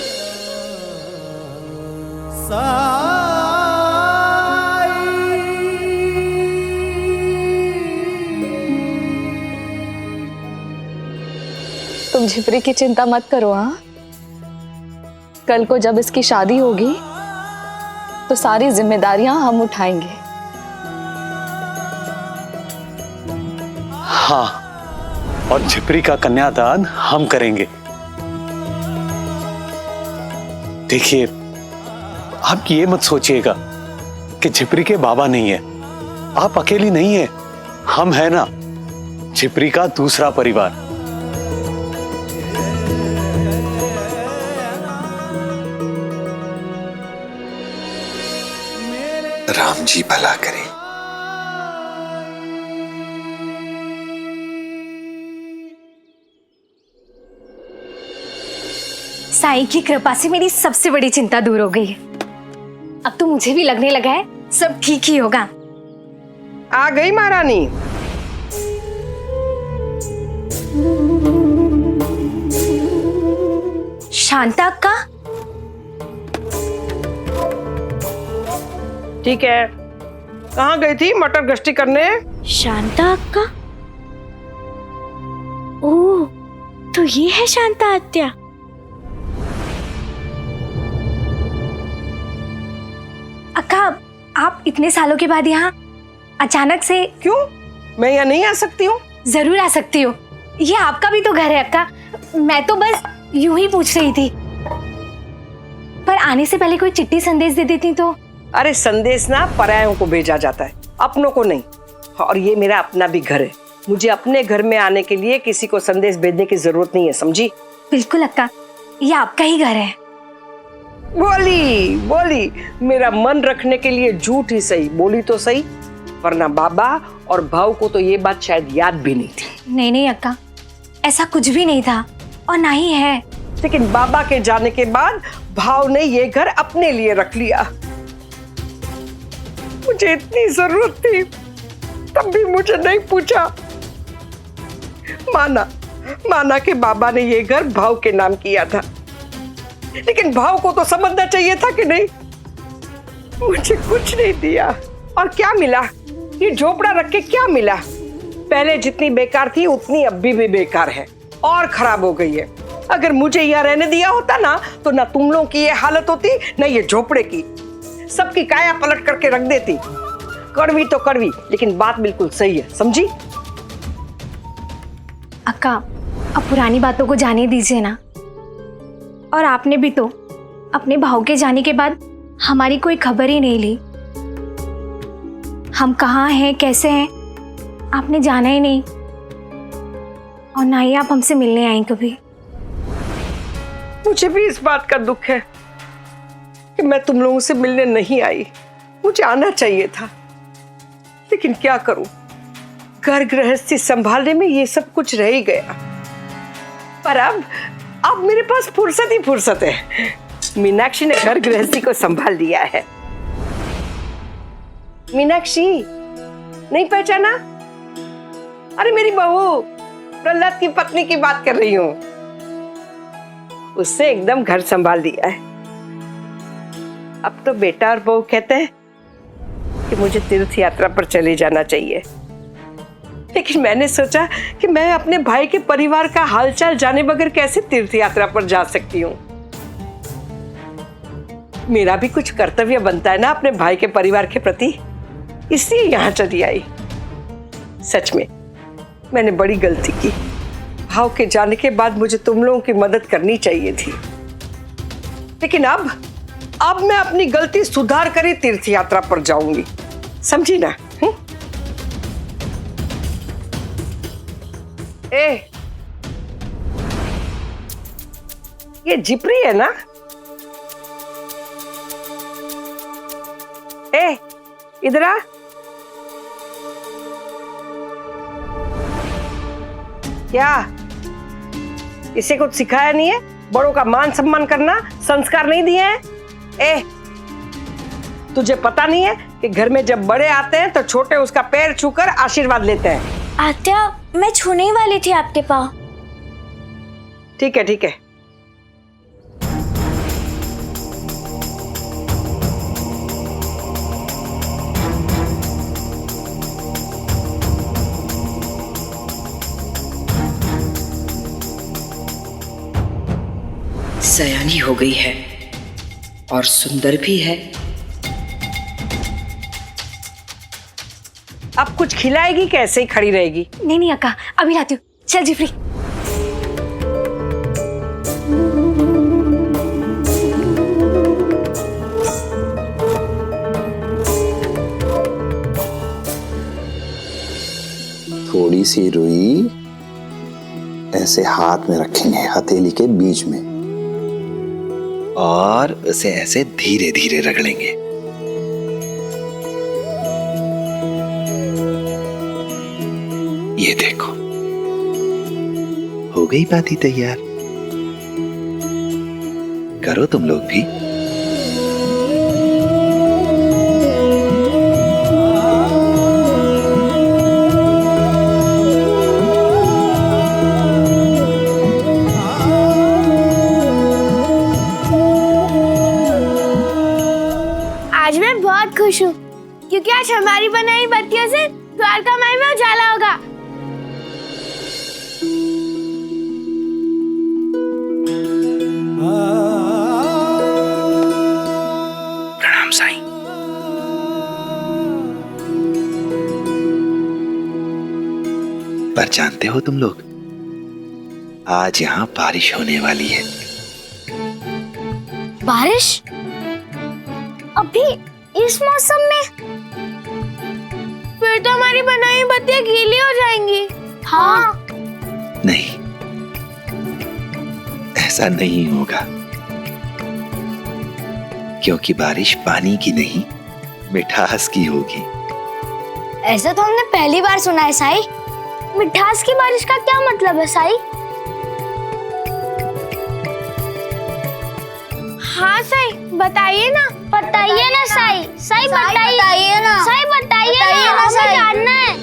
S21: तुम झिपरी की चिंता मत करो। हाँ, कल को जब इसकी शादी होगी तो सारी जिम्मेदारियां हम उठाएंगे।
S19: हाँ, और झिपरी का कन्यादान हम करेंगे। देखिए, आप ये मत सोचिएगा कि झिपरी के बाबा नहीं है। आप अकेली नहीं है, हम है ना, झिपरी का दूसरा परिवार।
S2: राम जी भला करे।
S3: साईं की कृपा से मेरी सबसे बड़ी चिंता दूर हो गई है। अब तो मुझे भी लगने लगा है सब ठीक ही होगा।
S14: आ गई महारानी।
S3: शांता अक्का,
S14: ठीक है। कहाँ गई थी मटर गश्ती करने?
S7: शांता अक्का? ओह, तो ये है शांता आत्या।
S3: अक्का, आप इतने सालों के बाद यहाँ अचानक से?
S14: क्यों, मैं यहाँ नहीं आ सकती हूँ?
S3: जरूर आ सकती हो, ये आपका भी तो घर है अक्का। मैं तो बस यूं ही पूछ रही थी, पर आने से पहले कोई चिट्ठी संदेश दे देती तो।
S14: अरे संदेश ना परायों को भेजा जाता है, अपनों को नहीं। और ये मेरा अपना भी घर है, मुझे अपने घर में आने के लिए किसी को संदेश भेजने की जरूरत नहीं है, समझी?
S3: बिल्कुल अक्का, ये आपका ही घर है।
S14: बोली बोली, मेरा मन रखने के लिए झूठ ही सही, बोली तो सही, वरना बाबा और भाव को तो ये बात शायद याद भी नहीं थी।
S3: नहीं नहीं अक्का, ऐसा कुछ भी नहीं था और ना ही है।
S14: लेकिन बाबा के जाने के बाद भाव ने ये घर अपने लिए रख लिया। मुझे इतनी जरूरत थी तब भी मुझे नहीं पूछा। माना कि बाबा ने ये घर भाव के नाम किया था, लेकिन भाव को तो समझना चाहिए था कि नहीं। मुझे कुछ नहीं दिया और क्या मिला? ये झोपड़ा रख के क्या मिला? पहले जितनी बेकार थी उतनी अब भी बेकार है और खराब हो गई है। अगर मुझे यहाँ रहने दिया होता ना तो ना तुम लोगों की ये हालत होती, ना ये झोपड़े की। सबकी काया पलट करके रख देती। कड़वी तो कड़वी, लेकिन बात बिल्कुल सही है, समझी?
S3: अक्का, अब पुरानी बातों को जाने दीजिए ना। और आपने भी तो अपने भाव के जाने के बाद हमारी कोई खबर ही नहीं ली। हम कहाँ हैं, कैसे हैं, आपने जाना ही नहीं और ना ही आप हमसे मिलने आए कभी।
S14: मुझे भी इस बात का दुख है कि मैं तुम लोगों से मिलने नहीं आई। मुझे आना चाहिए था, लेकिन क्या करूं, घर गृहस्थी संभालने में ये सब कुछ रह ही गया। पर अब मेरे पास फुर्सत ही फुर्सत है। मीनाक्षी ने घर गृहस्थी को संभाल लिया है। मीनाक्षी नहीं पहचाना? अरे मेरी बहू, प्रहलाद की पत्नी की बात कर रही हूँ। उससे एकदम घर संभाल दिया है। अब तो बेटा और बहू कहते हैं कि मुझे तीर्थ यात्रा पर चले जाना चाहिए, लेकिन मैंने सोचा कि मैं अपने भाई के परिवार का हालचाल जाने बगैर कैसे तीर्थ यात्रा पर जा सकती हूँ। मेरा भी कुछ कर्तव्य बनता है ना अपने भाई के परिवार के प्रति, इसलिए यहाँ चली आई। सच में मैंने बड़ी गलती की। भाव के जाने के बाद मुझे तुम लोगों की मदद करनी चाहिए थी, लेकिन अब मैं अपनी गलती सुधार कर ही तीर्थ यात्रा पर जाऊंगी, समझी ना? ये जिपरी है ना? इधर आ। क्या इसे कुछ सिखाया नहीं है? बड़ों का मान सम्मान करना संस्कार नहीं दिए हैं? तुझे पता नहीं है कि घर में जब बड़े आते हैं तो छोटे उसका पैर छूकर आशीर्वाद लेते हैं।
S7: आत्या, मैं छूने ही वाली थी आपके पाँव।
S14: ठीक है ठीक है।
S4: सयानी हो गई है और सुंदर भी है।
S14: अब कुछ खिलाएगी, कैसे ही खड़ी रहेगी?
S3: नहीं नहीं अक्का, अभी लाती हूँ। चल जिपरी।
S2: थोड़ी सी रुई ऐसे हाथ में रखेंगे, हथेली के बीच में, और उसे ऐसे धीरे धीरे रगड़ेंगे। ये देखो, हो गई बाती तैयार। करो तुम लोग भी।
S7: आज मैं बहुत खुश हूँ क्योंकि आज हमारी बनाई बत्तियों से द्वारका माई में उजाला होगा।
S2: प्रणाम साईं। पर जानते हो तुम लोग, आज यहाँ बारिश होने वाली है।
S7: बारिश? अभी इस मौसम में? फिर तो हमारी बनाई बत्तियां गीली हो जाएंगी। हाँ।
S2: नहीं, ऐसा नहीं होगा। क्योंकि बारिश पानी की नहीं, मिठास की होगी।
S7: ऐसा तो हमने पहली बार सुना है साई। मिठास की बारिश का क्या मतलब है साई? हाँ साई, बताइए ना। बताइए ना साई। साई बताइए ना। साई बताइए ना, हमें जानना है।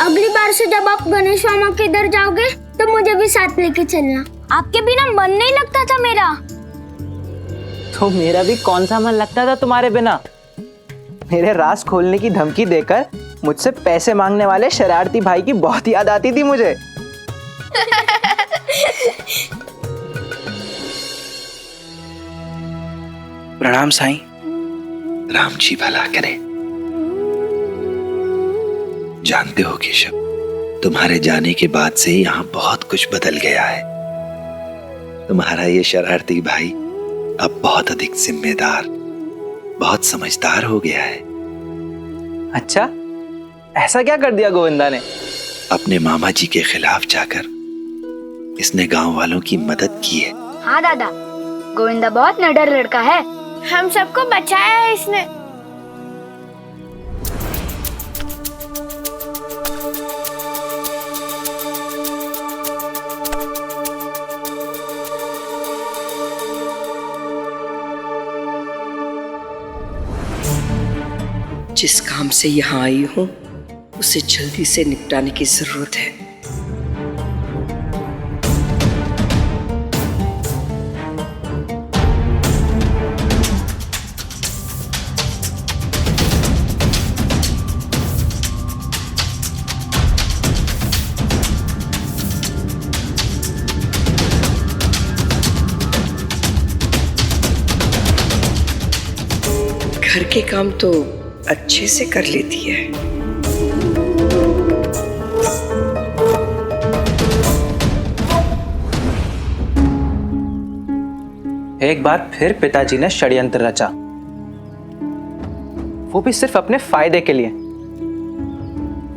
S7: अगली बार से जब आप गणेश मामा के इधर जाओगे तो मुझे भी साथ लेके चलना। आपके बिना मन नहीं लगता था मेरा।
S15: तो मेरा भी कौन सा मन लगता था तुम्हारे बिना। मेरे राज खोलने की धमकी देकर मुझसे पैसे मांगने वाले शरारती भाई की बहुत याद आती थी मुझे।
S18: प्रणाम साईं।
S2: राम जी भला करे। जानते हो केशव, तुम्हारे जाने के बाद से यहाँ बहुत कुछ बदल गया है। तुम्हारा ये शरारती भाई अब बहुत अधिक जिम्मेदार, बहुत समझदार हो गया है।
S15: अच्छा, ऐसा क्या कर दिया गोविंदा ने?
S2: अपने मामा जी के खिलाफ जाकर इसने गांव वालों की मदद की है।
S7: हाँ दादा, गोविंदा बहुत निडर लड़का है। हम सबको बचाया है इसने।
S4: जिस काम से यहाँ आई हूँ उसे जल्दी से निपटाने की जरूरत है। घर के काम तो अच्छे से कर लेती है।
S15: एक बार फिर पिताजी ने षड्यंत्र रचा, वो भी सिर्फ अपने फायदे के लिए।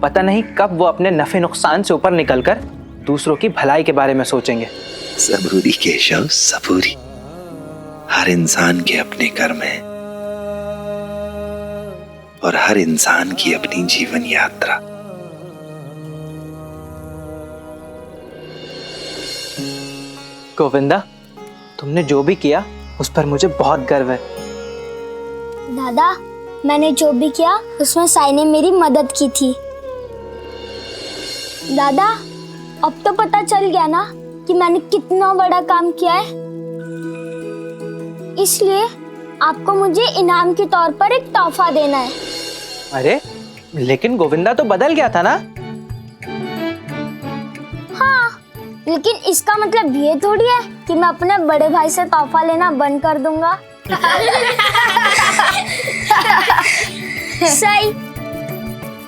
S15: पता नहीं कब वो अपने नफे नुकसान से ऊपर निकलकर दूसरों की भलाई के बारे में सोचेंगे।
S2: सबूरी केशव, सबूरी। हर इंसान के अपने कर्म हैं और हर इंसान की अपनी जीवन यात्रा।
S15: गोविंदा, तुमने जो भी किया उस पर मुझे बहुत गर्व है।
S7: दादा, मैंने जो भी किया उसमें साई ने मेरी मदद की थी। दादा, अब तो पता चल गया ना कि मैंने कितना बड़ा काम किया है। इसलिए आपको मुझे इनाम के तौर पर एक तोहफा देना है।
S15: अरे, लेकिन गोविंदा तो बदल गया था ना?
S7: हाँ, लेकिन इसका मतलब ये थोड़ी है कि मैं अपने बड़े भाई से तोहफा लेना बंद कर दूंगा। सही।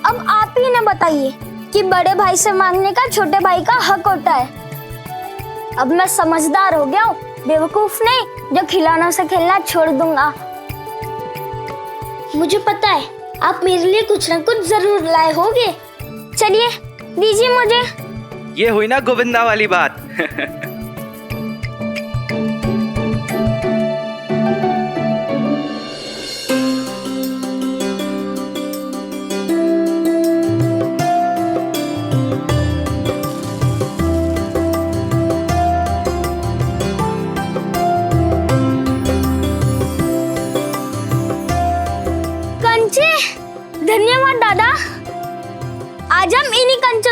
S7: अब आप ही ना बताइए कि बड़े भाई से मांगने का छोटे भाई का हक होता है। अब मैं समझदार हो गया हूँ, बेवकूफ नहीं जो खिलौनों से खेलना छोड़ दूंगा। मुझे पता है आप मेरे लिए कुछ न कुछ जरूर लाए होगे। चलिए, दीजिए मुझे।
S18: ये हुई ना गोविंदा वाली बात।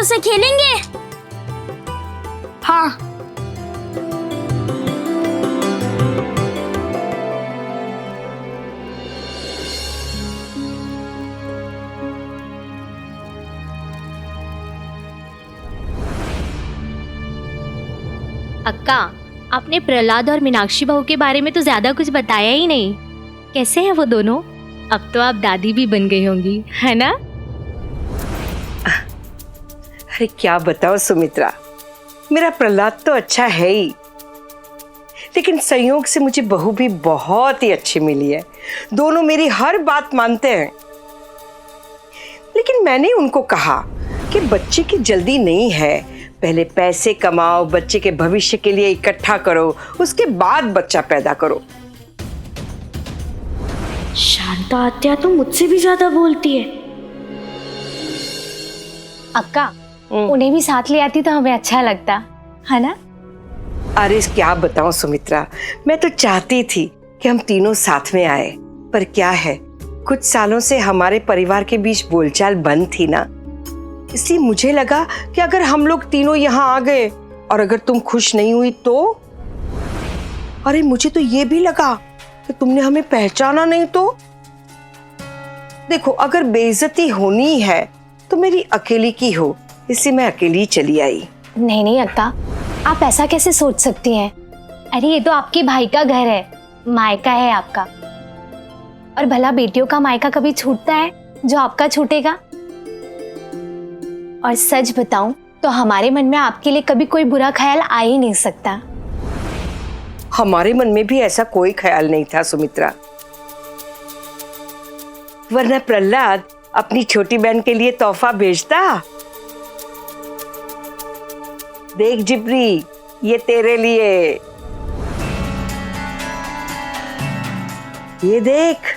S7: से खेलेंगे? हाँ।
S17: अक्का, आपने प्रहलाद और मीनाक्षी बहू के बारे में तो ज्यादा कुछ बताया ही नहीं। कैसे हैं वो दोनों? अब तो आप दादी भी बन गई होंगी, है ना?
S14: अरे क्या बताओ सुमित्रा, मेरा प्रहलाद तो अच्छा है ही, लेकिन संयोग से मुझे बहू भी बहुत ही अच्छी मिली है। दोनों मेरी हर बात मानते हैं। लेकिन मैंने उनको कहा कि बच्चे की जल्दी नहीं है, पहले पैसे कमाओ, बच्चे के भविष्य के लिए इकट्ठा करो, उसके बाद बच्चा पैदा करो।
S17: शांता आत्या तो मुझसे भी ज्यादा बोलती है। अक्का, उन्हें भी साथ ले आती तो हमें अच्छा लगता, है ना?
S14: अरे क्या बताऊं सुमित्रा, मैं तो चाहती थी कि हम तीनों साथ में आए, पर क्या है, कुछ सालों से हमारे परिवार के बीच बोलचाल बंद थी ना, इसलिए मुझे लगा कि अगर हम लोग तीनों यहाँ आ गए और अगर तुम खुश नहीं हुई तो। अरे मुझे तो ये भी लगा कि तुमने हमें पहचाना नहीं तो। देखो, अगर बेइज्जती होनी है तो मेरी अकेली की हो, इसलिए मैं अकेली चली आई।
S3: नहीं नहीं अक्का, आप ऐसा कैसे सोच सकती हैं? अरे ये तो आपके भाई का घर है, मायका है आपका। और भला बेटियों का मायका कभी छूटता है जो आपका छूटेगा? और सच बताऊं तो हमारे मन में आपके लिए कभी कोई बुरा ख्याल आ ही नहीं सकता।
S14: हमारे मन में भी ऐसा कोई ख्याल नहीं था सुमित्रा, वरना प्रहलाद अपनी छोटी बहन के लिए तोहफा भेजता। देख जिप्री, ये तेरे लिए, ये देख।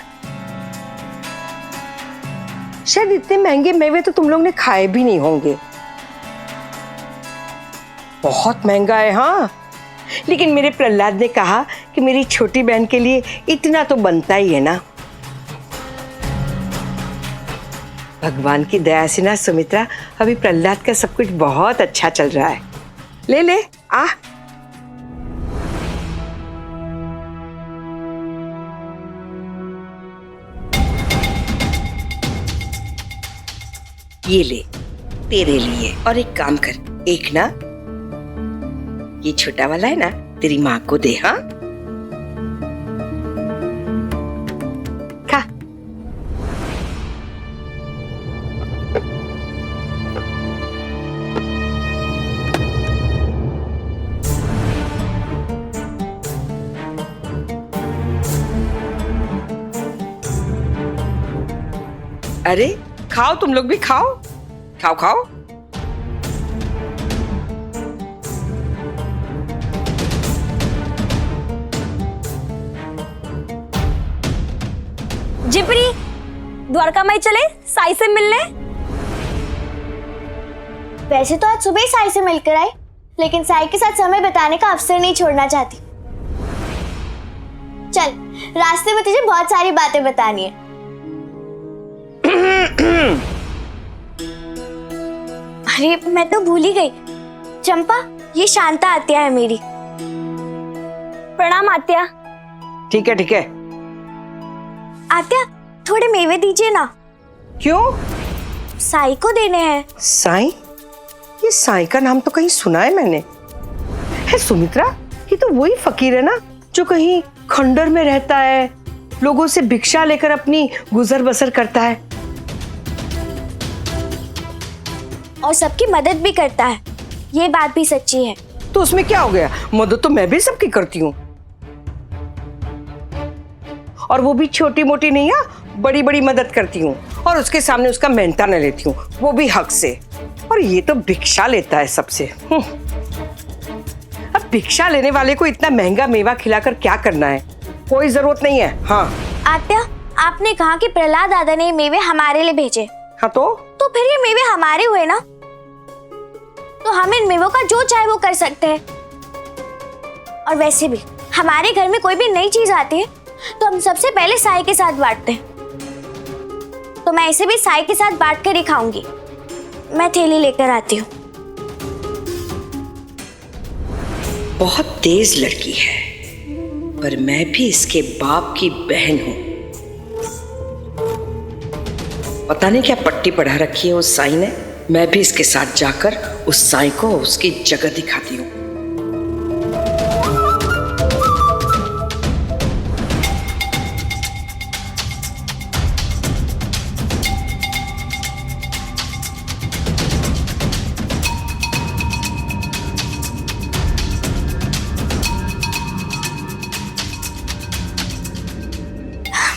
S14: शायद इतने महंगे मेवे तो तुम लोग ने खाए भी नहीं होंगे, बहुत महंगा है। हाँ, लेकिन मेरे प्रहलाद ने कहा कि मेरी छोटी बहन के लिए इतना तो बनता ही है ना। भगवान की दया से ना सुमित्रा, अभी प्रहलाद का सब कुछ बहुत अच्छा चल रहा है। ले ले आ। ये ले तेरे लिए, और एक काम कर, एक ना ये छोटा वाला है ना, तेरी माँ को दे। हाँ, खा। अरे खाओ, तुम लोग भी खाओ, खाओ खाओ।
S6: जिप्री, द्वारका माई चले साई से मिलने।
S7: वैसे तो आज सुबह ही साई से मिलकर आई, लेकिन साई के साथ समय बिताने का अवसर नहीं छोड़ना चाहती। चल, रास्ते में तुझे बहुत सारी बातें बतानी है। अरे मैं तो भूल ही गई। चंपा, ये शांता आत्या है मेरी। प्रणाम आत्या।
S14: ठीक है ठीक है।
S7: आत्या, थोड़े मेवे दीजिए ना।
S14: क्यों?
S7: साई को देने हैं।
S14: साई? ये साई का नाम तो कहीं सुना है मैंने। है सुमित्रा, ये तो वही फकीर है ना जो कहीं खंडर में रहता है, लोगों से भिक्षा लेकर अपनी गुजर बसर करता है
S7: और सबकी मदद भी करता है। ये बात भी सच्ची है।
S14: तो उसमें क्या हो गया, मदद तो मैं भी सबकी करती हूँ, और वो भी छोटी मोटी नहीं है, बड़ी बड़ी मदद करती हूँ, और उसके सामने उसका मेहनता न लेती हूँ, वो भी हक से। और ये तो भिक्षा लेता है सबसे। अब भिक्षा लेने वाले को इतना महंगा मेवा खिलाकर क्या करना है, कोई जरूरत नहीं है। हाँ
S7: आत्या, आपने कहा कि प्रहलाद दादा ने मेवे हमारे लिए भेजे।
S14: हाँ तो
S7: फिर ये मेवे हमारे हुए ना, तो हम इन मेवों का जो चाहे वो कर सकते हैं। और वैसे भी हमारे घर में कोई भी नई चीज आती है तो हम सबसे पहले साई के साथ बांटते हैं, तो मैं इसे भी साई के साथ बांट कर ही खाऊंगी। मैं थैली लेकर आती हूँ।
S4: बहुत तेज लड़की है, पर मैं भी इसके बाप की बहन हूं। पता नहीं क्या पट्टी पढ़ा रखी है उस साईं ने। मैं भी इसके साथ जाकर उस साईं को उसकी जगह दिखाती हूँ।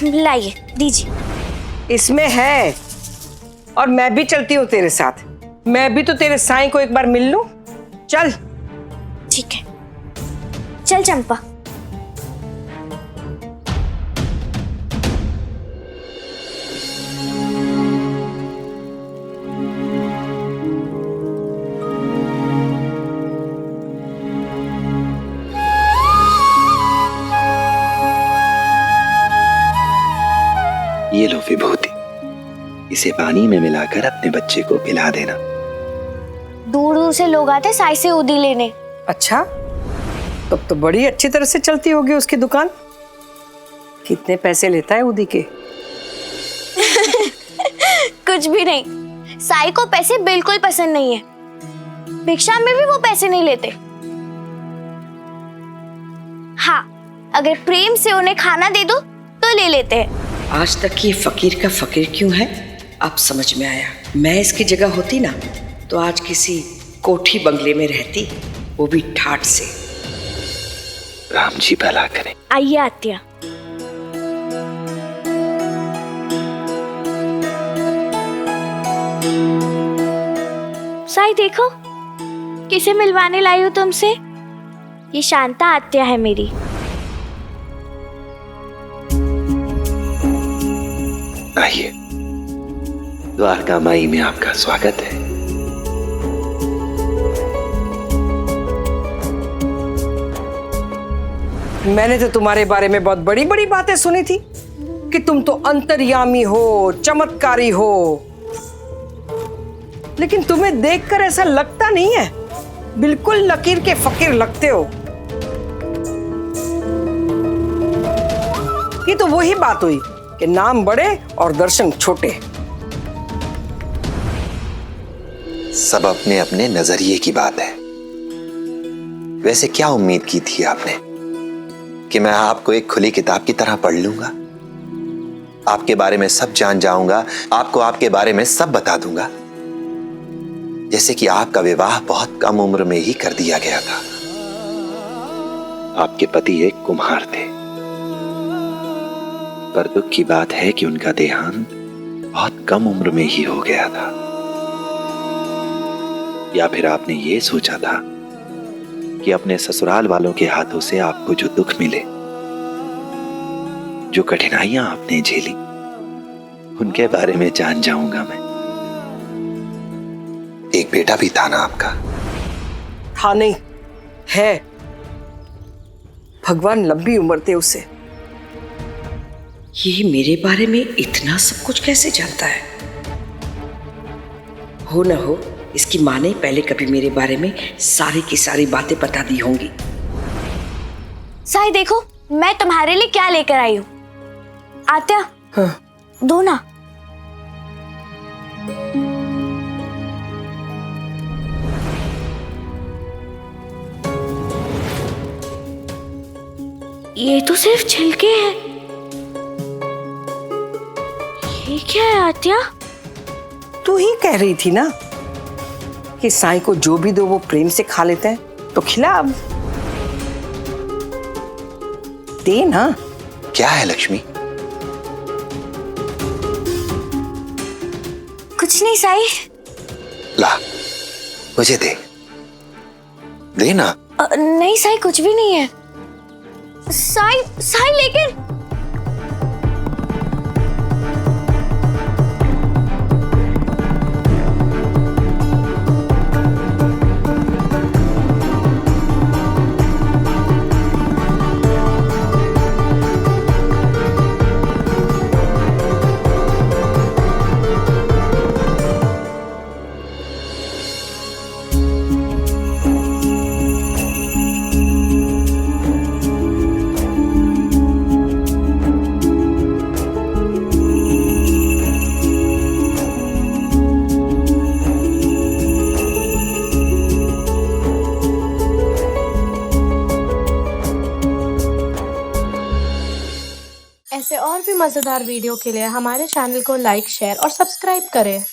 S7: लाइए, दीजिए।
S14: इसमें है, और मैं भी चलती हूँ तेरे साथ। मैं भी तो तेरे साईं को एक बार मिल लूं। चल।
S7: ठीक है, चल चंपा।
S2: ये लो विभूति, इसे पानी में मिलाकर अपने बच्चे को पिला देना।
S7: दूर दूर से लोग आते साई से उदी लेने।
S14: अच्छा, तब तो बड़ी अच्छी तरह से चलती होगी उसकी दुकान। कितने पैसे लेता है उदी के?
S7: कुछ भी नहीं, साई को पैसे बिल्कुल पसंद नहीं है। भिक्षा में भी वो पैसे नहीं लेते। हाँ, अगर प्रेम से उन्हें खाना दे दो तो ले लेते हैं।
S4: आज तक ये फकीर का फकीर क्यों है, अब समझ में आया। मैं इसकी जगह होती ना तो आज किसी कोठी बंगले में रहती, वो भी ठाठ से।
S2: राम जी भला करें।
S7: आइए आत्या। साई देखो, किसे मिलवाने लाई हूं तुमसे। ये शांता आत्या है मेरी।
S2: आइए, द्वारका माई में आपका स्वागत है।
S14: मैंने तो तुम्हारे बारे में बहुत बड़ी बड़ी बातें सुनी थी कि तुम तो अंतर्यामी हो, चमत्कारी हो, लेकिन तुम्हें देखकर ऐसा लगता नहीं है। बिल्कुल लकीर के फकीर लगते हो। ये तो वही बात हुई कि नाम बड़े और दर्शन छोटे।
S2: सब अपने अपने नजरिए की बात है। वैसे क्या उम्मीद की थी आपने कि मैं आपको एक खुली किताब की तरह पढ़ लूंगा, आपके बारे में सब जान जाऊंगा, आपको आपके बारे में सब बता दूंगा, जैसे कि आपका विवाह बहुत कम उम्र में ही कर दिया गया था। आपके पति एक कुम्हार थे, पर दुख की बात है कि उनका देहांत बहुत कम उम्र में ही हो गया था। या फिर आपने ये सोचा था कि अपने ससुराल वालों के हाथों से आपको जो दुख मिले, जो कठिनाइयां आपने झेली, उनके बारे में जान जाऊंगा मैं। एक बेटा भी था ना आपका?
S14: था नहीं, है। भगवान लंबी उम्र दे उसे।
S4: ये मेरे बारे में इतना सब कुछ कैसे जानता है? हो ना हो, इसकी माँ ने पहले कभी मेरे बारे में सारी की सारी बातें बता दी होंगी।
S7: साई देखो, मैं तुम्हारे लिए क्या लेकर आई हूँ। आत्या,
S14: हाँ।
S7: दो ना। ये तो सिर्फ छिलके हैं। ये क्या है आत्या?
S14: तू ही कह रही थी ना कि साईं को जो भी दो वो प्रेम से खा लेते हैं, तो खिला अब। दे ना।
S2: क्या है लक्ष्मी?
S7: कुछ नहीं साई।
S2: ला, मुझे दे। दे ना।
S7: नहीं साई, कुछ भी नहीं है। साई, साई लेकिन।
S9: ऐसे और भी मज़ेदार वीडियो के लिए हमारे चैनल को लाइक, शेयर और सब्सक्राइब करें।